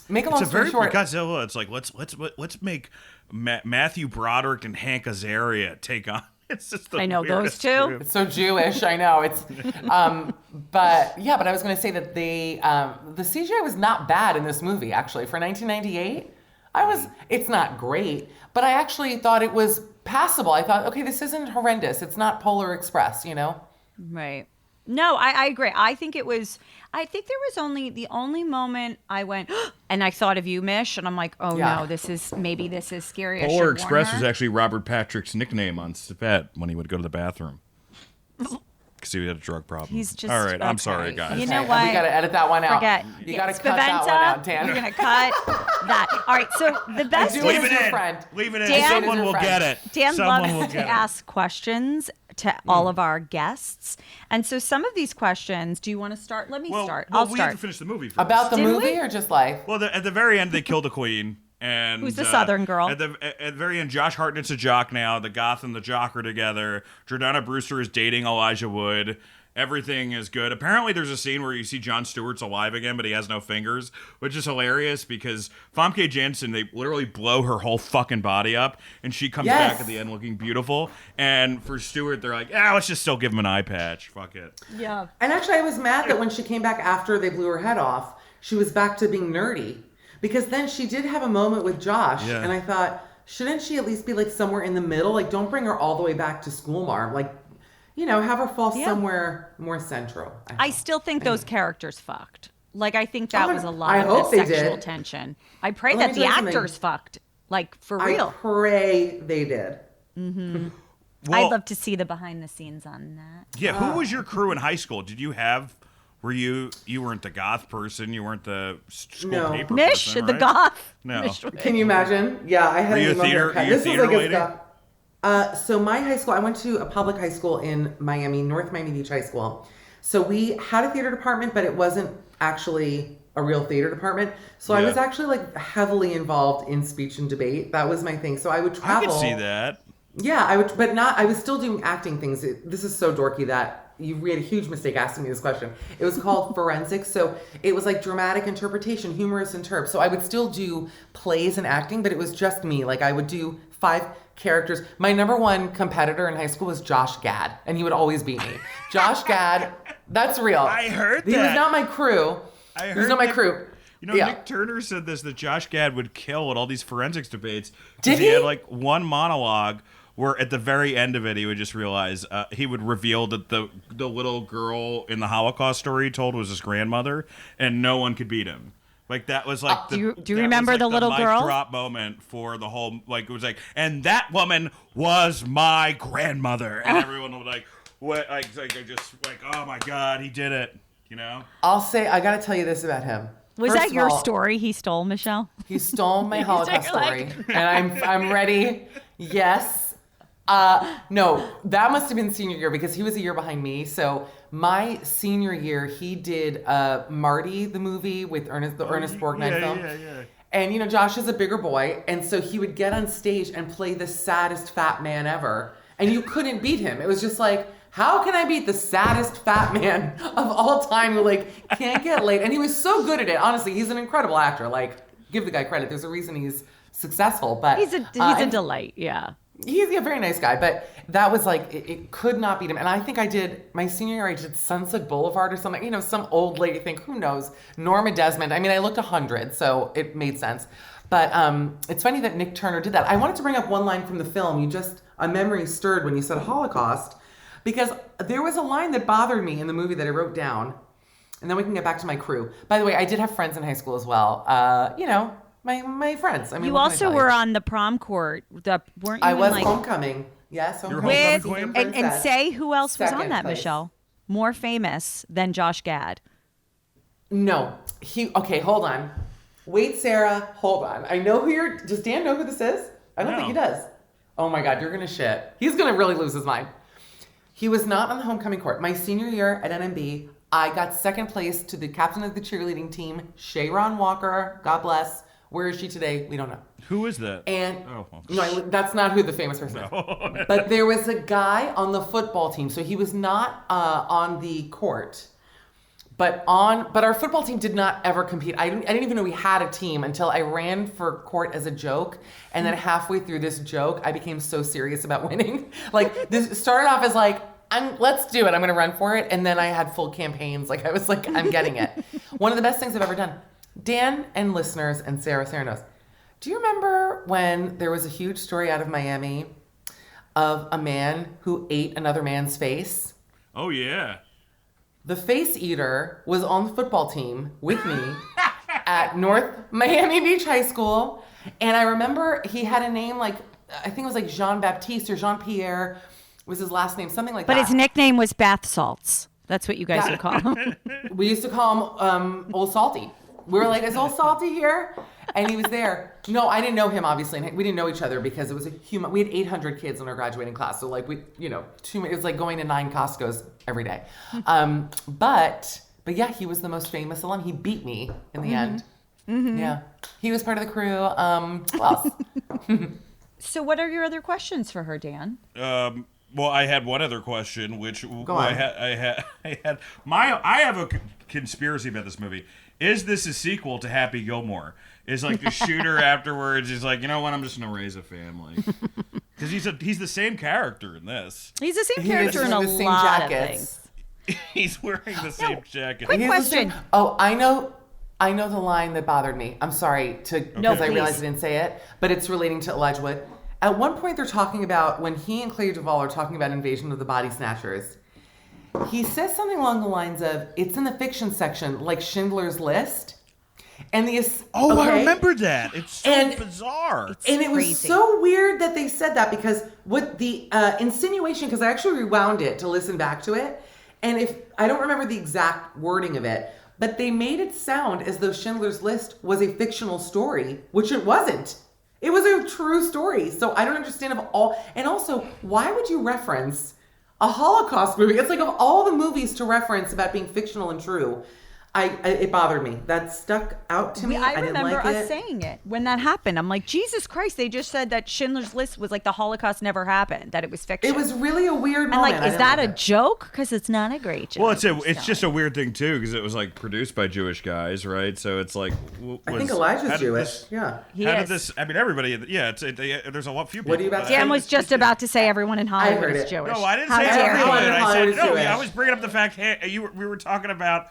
Make a long story short. Godzilla, it's like, let's make Matthew Broderick and Hank Azaria take on. It's just the I know those weirdest two. group. It's so Jewish, I know. It's, but I was going to say that the CGI was not bad in this movie, actually. For 1998, it's not great, but I actually thought it was passable. I thought, okay, this isn't horrendous. It's not Polar Express, Right. No, I agree. I think there was only the only moment I went and I thought of you, Mish, and I'm like, oh no, this is scary. Polar Express was actually Robert Patrick's nickname on set when he would go to the bathroom. Because he had a drug problem. He's just all right. I'm okay. sorry, guys. You know Okay, what? We got to edit that one out. Forget. You got to cut that one out, Dan. You're gonna cut that. All right. So the best. do Leave as it your in. friend. Leave it in. Dan- Someone will get it. Dan Someone loves will to get it. ask questions to all of our guests, and so some of these questions. Do you want to start? Let me start. Well, I'll we start. have to finish the movie first. About the Did movie we? or just life? Well, at the very end, they kill the queen. And Who's the Southern girl? At the very end, Josh Hartnett's a jock now. The goth and the jock are together. Jordana Brewster is dating Elijah Wood. Everything is good. Apparently, there's a scene where you see Jon Stewart's alive again, but he has no fingers, which is hilarious because Famke Janssen, they literally blow her whole fucking body up, and she comes back at the end looking beautiful. And for Stewart, they're like, let's just still give him an eye patch. Fuck it. Yeah. And actually, I was mad that when she came back after they blew her head off, she was back to being nerdy. Because then she did have a moment with Josh, and I thought, shouldn't she at least be like somewhere in the middle? Like, don't bring her all the way back to school, Marm. Like, have her fall somewhere more central. I still think those characters fucked. Like, I think that was a lot I of hope the they sexual did. tension. I pray Let that me the tell you something. actors fucked. Like, for I real. pray they did. I'd Well, love to see the behind the scenes on that. Yeah, who was your crew in high school? Did you have... you weren't the goth person. You weren't the school No. paper Mish, person, the right? goth. No. Mish. Can you imagine? Yeah, I had Were you an a emo theater- haircut. were you a This was theater like lady? a stuff. So my high school, I went to a public high school in Miami, North Miami Beach High School. So we had a theater department, but it wasn't actually a real theater department. So I Yeah. was actually like heavily involved in speech and debate. That was my thing. So I would travel. I could see that. Yeah, I would, but not. I was still doing acting things. This is so dorky that you made a huge mistake asking me this question. It was called forensics, so it was like dramatic interpretation, humorous interp. So I would still do plays and acting, but it was just me. Like I would do 5 characters. My number one competitor in high school was Josh Gad, and he would always beat me. Josh Gad, that's real. I heard He that. was not my crew. I He was heard not my that- crew. Nick Turner said this, that Josh Gad would kill at all these forensics debates. Did he he? had like one monologue where at the very end of it, he would just realize, he would reveal that the little girl in the Holocaust story he told was his grandmother, and no one could beat him. Like that was like Do you remember the little mic girl? drop moment for the whole, like it was like, and that woman was my grandmother, and everyone was like, what? Like just like, oh my god, he did it, I'll say, I got to tell you this about him. Was First that of your all, story he stole, Michelle? He stole my Holocaust story, and I'm ready. Yes. No, that must have been senior year because he was a year behind me. So my senior year, he did Marty, the movie with Ernest Borgnine film. Yeah. And Josh is a bigger boy, and so he would get on stage and play the saddest fat man ever, and you couldn't beat him. It was just like, how can I beat the saddest fat man of all time who can't get laid? And he was so good at it. Honestly, he's an incredible actor. Give the guy credit. There's a reason he's successful. But he's a delight. Yeah. He's a very nice guy. But that was it could not beat him. And I think my senior year, I did Sunset Boulevard or something. Some old lady thing. Who knows? Norma Desmond. I mean, I looked 100, so it made sense. But it's funny that Nick Turner did that. I wanted to bring up one line from the film. A memory stirred when you said Holocaust. Because there was a line that bothered me in the movie that I wrote down. And then we can get back to my crew. By the way, I did have friends in high school as well. My friends. I mean, you also were on the prom court. Weren't you? I was homecoming. Yes, homecoming. And say who else was on that, place. Michelle? More famous than Josh Gad. No. Okay, hold on. Wait, Sara, hold on. I know who does Dan know who this is? I don't think he does. Oh my God, you're going to shit. He's going to really lose his mind. He was not on the homecoming court. My senior year at NMB, I got second place to the captain of the cheerleading team, Sharon Walker. God bless. Where is she today? We don't know. Who is that? And no, that's not who the famous person is. But there was a guy on the football team. So he was not on the court. But our football team did not ever compete. I didn't even know we had a team until I ran for court as a joke. And then halfway through this joke, I became so serious about winning. This started off as let's do it. I'm going to run for it. And then I had full campaigns. I was like, I'm getting it. One of the best things I've ever done. Dan and listeners and Sara knows. Do you remember when there was a huge story out of Miami of a man who ate another man's face? Oh, yeah. The face eater was on the football team with me at North Miami Beach High School. And I remember he had a name I think it was Jean-Baptiste or Jean-Pierre was his last name, something like that. But his nickname was Bath Salts. That's what you guys would call him. We used to call him Old Salty. We were like, is Old Salty here? And he was there. No, I didn't know him, obviously. And we didn't know each other because it was we had 800 kids in our graduating class. So it was like going to 9 Costco's every day. But yeah, he was the most famous alum. He beat me in the end. Mm-hmm. Yeah. He was part of the crew. Who else? So what are your other questions for her, Dan? Well, I had one other question, which Go on. I have a conspiracy about this movie. Is this a sequel to Happy Gilmore? Is the shooter afterwards is like, you know what? I'm just gonna raise a family because he's the same character in this. He's the same character in a lot of things. He's wearing the same jacket. Quick question. Oh, I know the line that bothered me. I'm sorry because I realized I didn't say it, but it's relating to Elijah Wood. At one point, they're talking about when he and Clea Duvall are talking about Invasion of the Body Snatchers. He says something along the lines of, it's in the fiction section, like Schindler's List. And I remember that. It's so bizarre. And it was so weird that they said that because with the insinuation, because I actually rewound it to listen back to it. And I don't remember the exact wording of it, but they made it sound as though Schindler's List was a fictional story, which it wasn't. It was a true story. So I don't understand and also, why would you reference a Holocaust movie? It's like of all the movies to reference about being fictional and true, it bothered me. That stuck out to me. I didn't remember like us saying it when that happened. I'm like, Jesus Christ, they just said that Schindler's List was like the Holocaust never happened, that it was fiction. It was really a weird moment. And is that a joke? Because it's not a great joke. Well, it's just a weird thing too, because it was produced by Jewish guys, right? So it's like, I think Elijah's Jewish. How did this? I mean, everybody. Yeah, there's a few people. What are you about to Dan was just about to say everyone in Hollywood is Jewish. No, I didn't say everyone. I said no. I was bringing up the fact. Hey, we were talking about.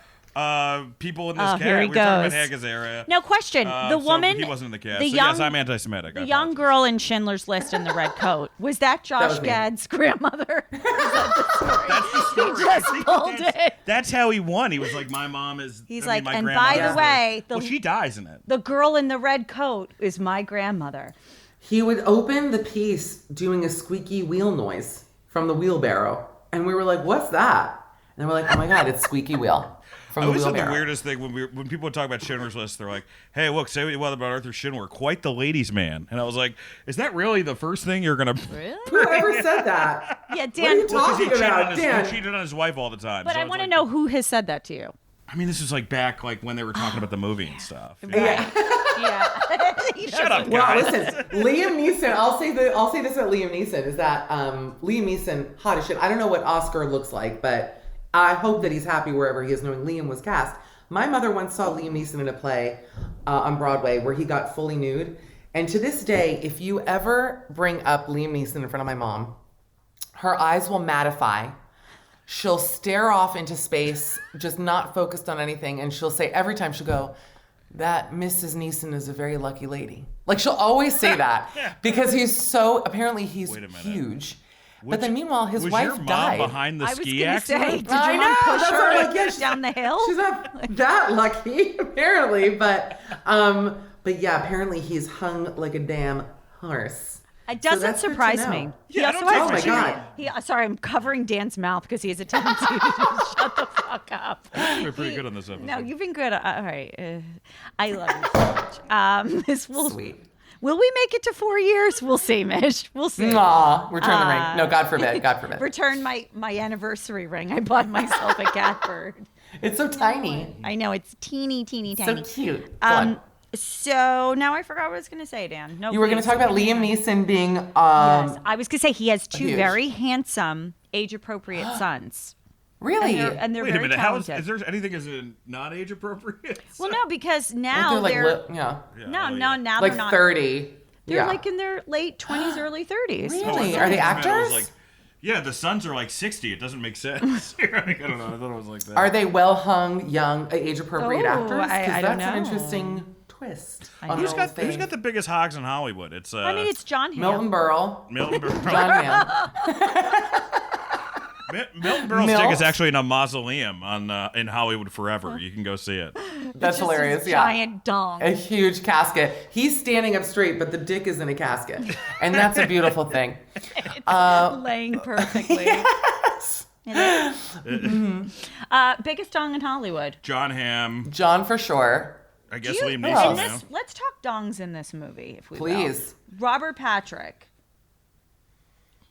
People in this cast. Here he We're goes. talking about Haggis area. No question. The woman. He wasn't in the cast. Yes, I'm anti-Semitic. The young girl in Schindler's List in the red coat. Was that Josh Gad's grandmother? That's the story. He just pulled it. That's how he won. He was like, my mom is. He's my and by the way, she dies in it. The girl in the red coat is my grandmother. He would open the piece doing a squeaky wheel noise from the wheelbarrow, and we were like, "What's that?" And we're like, "Oh my God, it's squeaky wheel." from I the always thought wheelbarrow. the weirdest thing when people would talk about Schindler's List, they're like, "Hey, look, say what you want about Arthur Schindler, quite the ladies' man." And I was like, "Is that really the first thing you're gonna?" Really? Whoever said that? Yeah, What are you Dan. talking about, Dan? He cheated on his wife all the time. But so I it's want to like- know who has said that to you. I mean, this was like back when they were talking about the movie and stuff. Yeah. Yeah. Shut up, Well, guys. listen, Liam Neeson. I'll say this about Liam Neeson is that Liam Neeson, hot as shit. I don't know what Oscar looks like, but I hope that he's happy wherever he is, knowing Liam was cast. My mother once saw Liam Neeson in a play on Broadway where he got fully nude, and to this day, if you ever bring up Liam Neeson in front of my mom, her eyes will mattify. She'll stare off into space, just not focused on anything, and she'll say every time she'll go, "That Mrs. Neeson is a very lucky lady." Like she'll always say that because he's apparently he's Wait a minute. huge. But then meanwhile, his was wife your mom died. behind the I was ski gonna say, accident? did your I mom know, push that's her what I'm like, yeah, down the hill? She's not that lucky, apparently. But yeah, apparently he's hung like a damn horse. It So doesn't that's good to surprise know. me. Yeah, I don't also take has my two- God. Sorry, I'm covering Dan's mouth because he has a tendency to just shut the fuck up. You're pretty good on this episode. No, you've been good. All right. I love you so much. This will Sweet. Will we make it to 4 years? We'll see, Mish. We'll see. Aw, return the ring. No, God forbid. God forbid. Return my anniversary ring. I bought myself a catbird. It's so tiny. I know, it's teeny, teeny, So tiny. cute. Go on. So now I forgot what I was going to say, Dan. No, You were going to please. talk about Liam Neeson being Yes, I was going to say he has two huge. very handsome, age-appropriate sons. really. And they're Wait a very minute. How is talented. there anything is not age appropriate? Well, no, because Aren't now they, they're like, yeah. no, oh, no, yeah. now Like they're not. 30. They're yeah. like in their late 20s, early 30s. Really? Oh, I thought Are they it was actors? like, yeah, the sons are like 60. It doesn't make sense. I don't know. I thought it was like that. Are they well hung, young, age appropriate Oh, actors? I don't that's an know. interesting twist. On Who's the got whole who's thing. got the biggest hogs in Hollywood? It's I mean, it's John Hamm. Milton Berle, Milton Berle. John Hamm. Milton Berle's Milt. dick is actually in a mausoleum in Hollywood forever. You can go see it. That's Just hilarious. this Yeah. giant dong. A huge casket. He's standing up straight, but the dick is in a casket, and that's a beautiful thing. Laying perfectly. Yes. Biggest dong in Hollywood. John Hamm. John for sure. I guess Do Liam you- Neeson in now. this, let's talk dongs in this movie, if we will. Please. Robert Patrick.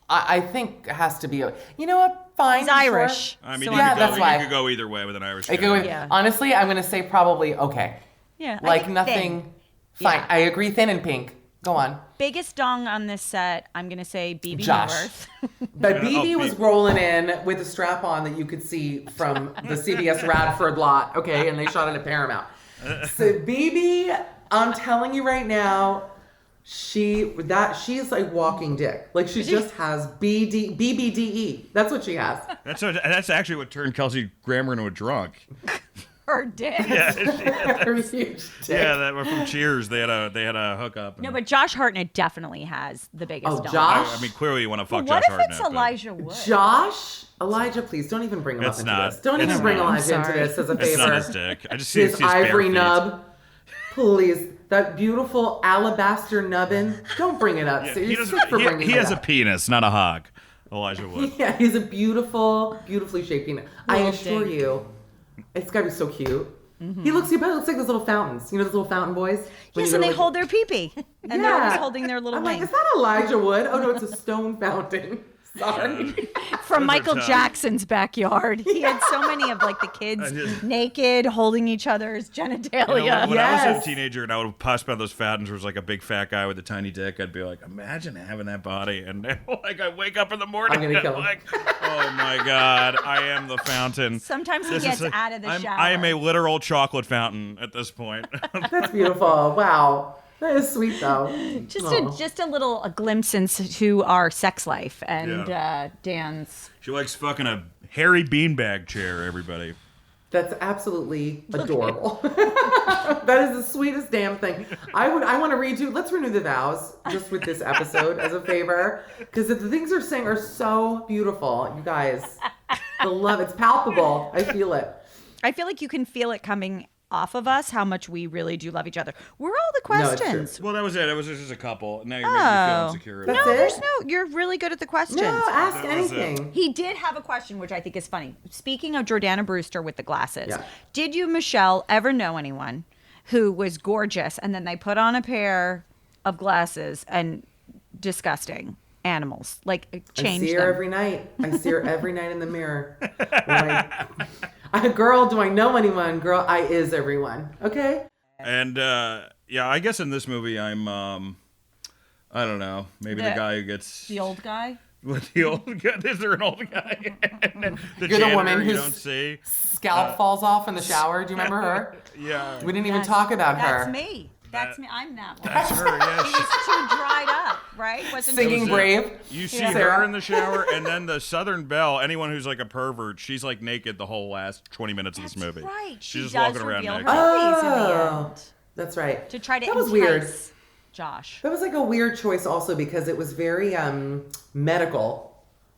I think it has to be. You know what? Fine. He's sure. Irish. I mean, So you, Yeah, could that's go, why. you could go either way with an Irish I guy. go with, Yeah. Honestly, I'm going to say probably okay. Yeah. I Like think nothing. thin. Fine. Yeah. I agree. Thin and pink. Go on. Biggest dong on this set, I'm going to say Bebe Josh. Neuwirth. But Yeah, Bebe oh, was Bebe. rolling in with a strap on that you could see from the CBS Radford lot, okay, and they shot it at Paramount. So Bebe, I'm telling you right now, she's like walking dick. Like she just has BBDE. That's what she has. That's actually what turned Kelsey Grammer into a drunk. Her dick. Her huge dick. Yeah, that were from Cheers. They had a hookup. No, but Josh Hartnett definitely has the biggest Oh, dong. Josh? I mean, clearly you want to fuck What Josh if Hartnett. it's but- Elijah Wood? Josh, Elijah, please don't even bring him It's up into not. this. Don't It's even bring not. Elijah I'm into sorry. this as a It's not his favor. dick. I just see His bare ivory feet. nub. Please, that beautiful alabaster nubbin. Don't bring it up. Yeah, So he you're doesn't. sick for He, bringing he it has a up. penis, not a hog. Elijah Wood. Yeah, he's a beautifully shaped penis. I Little assure ding. you, it's gotta be so cute. He looks like those little fountains. You know those little fountain boys? When Yes, you and go they to, hold their pee-pee. And they're always holding their little I'm like, wing. is that Elijah Wood? Oh no, it's a stone fountain. Sorry. From Those are Michael tough. Jackson's backyard. He had so many of like the kids naked, holding each other's genitalia. You know, when I was Yes. a teenager and I would pass by those fountains, there was like a big fat guy with a tiny dick. I'd be like, imagine having that body, and like I wake up in the morning, I'm gonna kill him. like, oh my god, I am the fountain. Sometimes he This gets is out of the shower. I am a literal chocolate fountain at this point. That's beautiful. Wow. That is sweet though. Just a glimpse into our sex life and Yeah. Dan's. She likes fucking a hairy beanbag chair. Everybody. That's absolutely adorable. That is the sweetest damn thing. I want to read you. Let's renew the vows just with this episode as a favor, because the things you're saying are so beautiful, you guys. The love, it's palpable. I feel it. I feel like you can feel it coming off of us how much we really do love each other. We're all the No, it's true. questions. Well, that was it. It was just a couple. Now you're making me feel insecure. That's No, it? there's no. You're really good at the questions. No, ask That was it. anything. He did have a question, which I think is funny. Speaking of Jordana Brewster with the glasses, Yeah. did you, Michelle, ever know anyone who was gorgeous and then they put on a pair of glasses and disgusting animals, like I change see her them? every night. I see her every night in the mirror. Girl, do I know anyone? Girl, I is everyone. Okay? And yeah, I guess in this movie I'm I don't know, maybe the guy who gets The old guy? with the old guy. Is there an old guy? And then the You're the janitor woman you who's- don't see. Scalp falls off in the shower. Do you remember her? Yeah, We didn't even Yes, talk about her. That's me. That's me. I'm that one. that's her. Yeah, She was too dried up, right? Wasn't Singing she? Brave. You see Yeah. her Sara. in the shower, and then the Southern Belle. Anyone who's like a pervert, she's like naked the whole last 20 minutes of this movie. Right. She She's just does walking around reveal her naked. titties in the Oh, end that's right. to try to That was entice weird. Josh. That was like a weird choice also because it was very medical.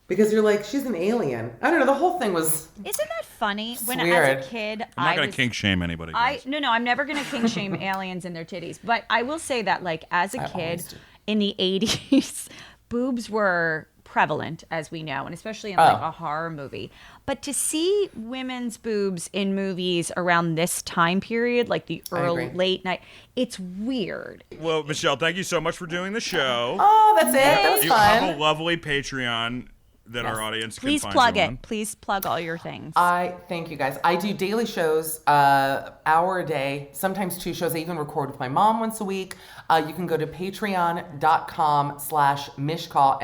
Because you're like, she's an alien. I don't know. The whole thing was. Isn't that funny? When weird. as a kid, I'm not I gonna was, kink shame anybody. Guys. No, I'm never gonna kink shame aliens and their titties. But I will say that, like, as a I kid always do. in the '80s, boobs were prevalent, as we know, and especially in like Oh. a horror movie. But to see women's boobs in movies around this time period, like the early agree. late night, it's weird. Well, Michelle, thank you so much for doing the show. Oh, that's it. That was You have a fun. lovely Patreon that our audience can Please find plug you it. on. Please plug all your things. I thank you guys. I do daily shows, hour a day, sometimes 2 shows. I even record with my mom once a week. You can go to patreon.com/mishcall,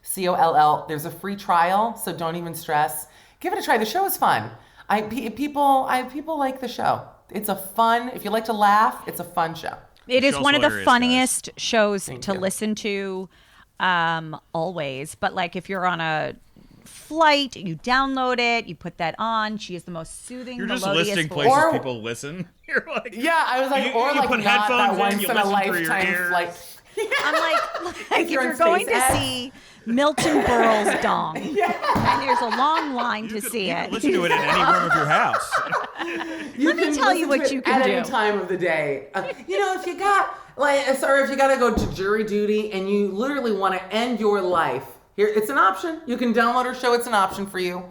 MICHCOLL. There's a free trial, so don't even stress. Give it a try. The show is fun. People like the show. It's a fun, if you like to laugh, it's a fun show. It is Michelle's one of the hilarious, funniest shows to you. listen to always. But like if you're on a flight, you download it, you put that on. She is the most soothing, You're just melodious listing voice. places Or- people listen. You're like, Yeah, I was like, You- or you like put not headphones that in, once you in a listen through your lifetime ears. flight. I'm like if you're you're on going to SpaceX. see Milton Berle's dong, and there's a long line to see you it. can listen to it in any room of your house. You Let me can tell you listen what to you it can at do. any time of the day. If you got if you got to go to jury duty and you literally want to end your life, here it's an option. You can download our show. It's an option for you.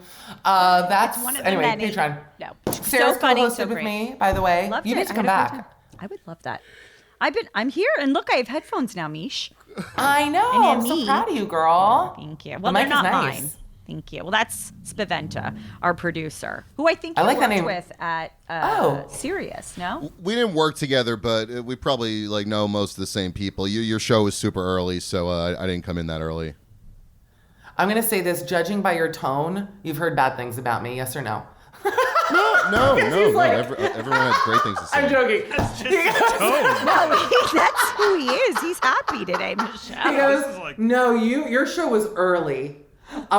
That's One of the anyway. many. Patreon. No, Sarah's so funny, co-hosted so with great. me, by the way. Loved you it. need to I come had a great back. time. I would love that. I'm here, and look, I have headphones now, Mish. I know. And I'm so me. proud of you, girl. Thank you. The Well, mic they're is not nice. mine. Thank you. Well, that's Spaventa, our producer, who I think I you like that worked name. with at Oh. Sirius, no? We didn't work together, but we probably know most of the same people. Your show was super early, so I didn't come in that early. I'm gonna say this. Judging by your tone, you've heard bad things about me. Yes or no? No. like- Everyone had great things to say. I'm joking. No, that's who he is. He's happy today, He Michelle. goes, This is like- no, your show was early.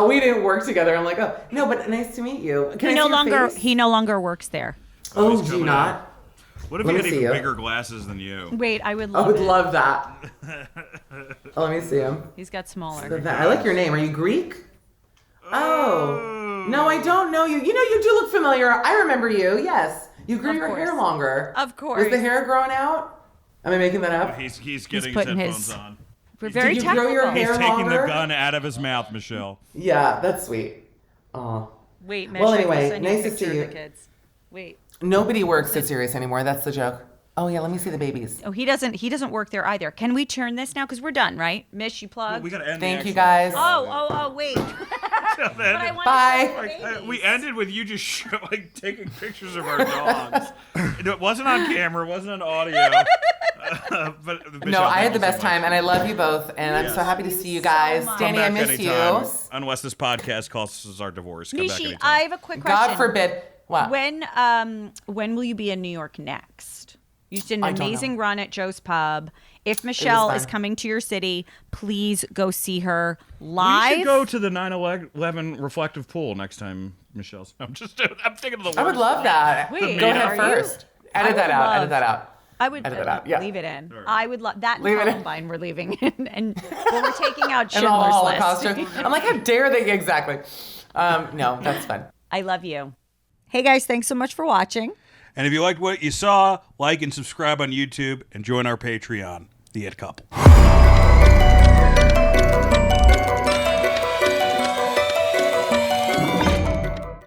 We didn't work together. I'm like, oh no, but nice to meet you. Can He I no see your longer face? he no longer works there. Oh, He's do you coming not? What if Let you me had see even you. bigger glasses than you? Wait, I would I love would it. love that. Oh, let me see him. He's got smaller. I like your name. Are you Greek? Oh. No, I don't know you. You know, you do look familiar. I remember you. Yes. You grew Of your hair course. longer. Of course. Is the hair growing out? Am I making that up? He's getting his putting headphones his- on. We're very Did you grow technical. your He's hair taking the longer? gun out of his mouth, Michelle. Yeah, that's sweet. Oh. Wait, Mish, Well, I will anyway, send you a nice to picture see of you. the kids. Wait. Nobody works at Sirius anymore. That's the joke. Oh yeah, let me see the babies. Oh, he doesn't work there either. Can we turn this now? Because we're done, right? Mish, you plug. We gotta end. Thank the you actual guys. show. Oh, wait. But I want Bye. to show the babies. We ended with you just taking pictures of our dogs. It wasn't on camera, it wasn't on audio. But No, Michelle, I thank had the you so best much. time, and I love you both, and I'm so happy to see you guys. much. Danny, I Come back miss anytime, you. unless this podcast causes our divorce. Come back Nishi, anytime. I have a quick question. God forbid. What? When will you be in New York next? You did an I don't amazing know. run at Joe's Pub. If Michelle is fun. coming to your city, please go see her We live. should go to the 9/11 reflective pool next time, Michelle's. I'm thinking of the worst. I would love that. Wait, Go are ahead you? first. I Edit would that out. love- Edit that out. I would Edit it out, yeah. leave it in. Right. I would love that. And Leave it in. Columbine, we're leaving in, and well, we're taking out And all the Schindler's Holocaust List. jokes. I'm like, how dare they? Exactly. No, that's fun. I love you. Hey guys, thanks so much for watching. And if you liked what you saw, like and subscribe on YouTube and join our Patreon, The It Couple.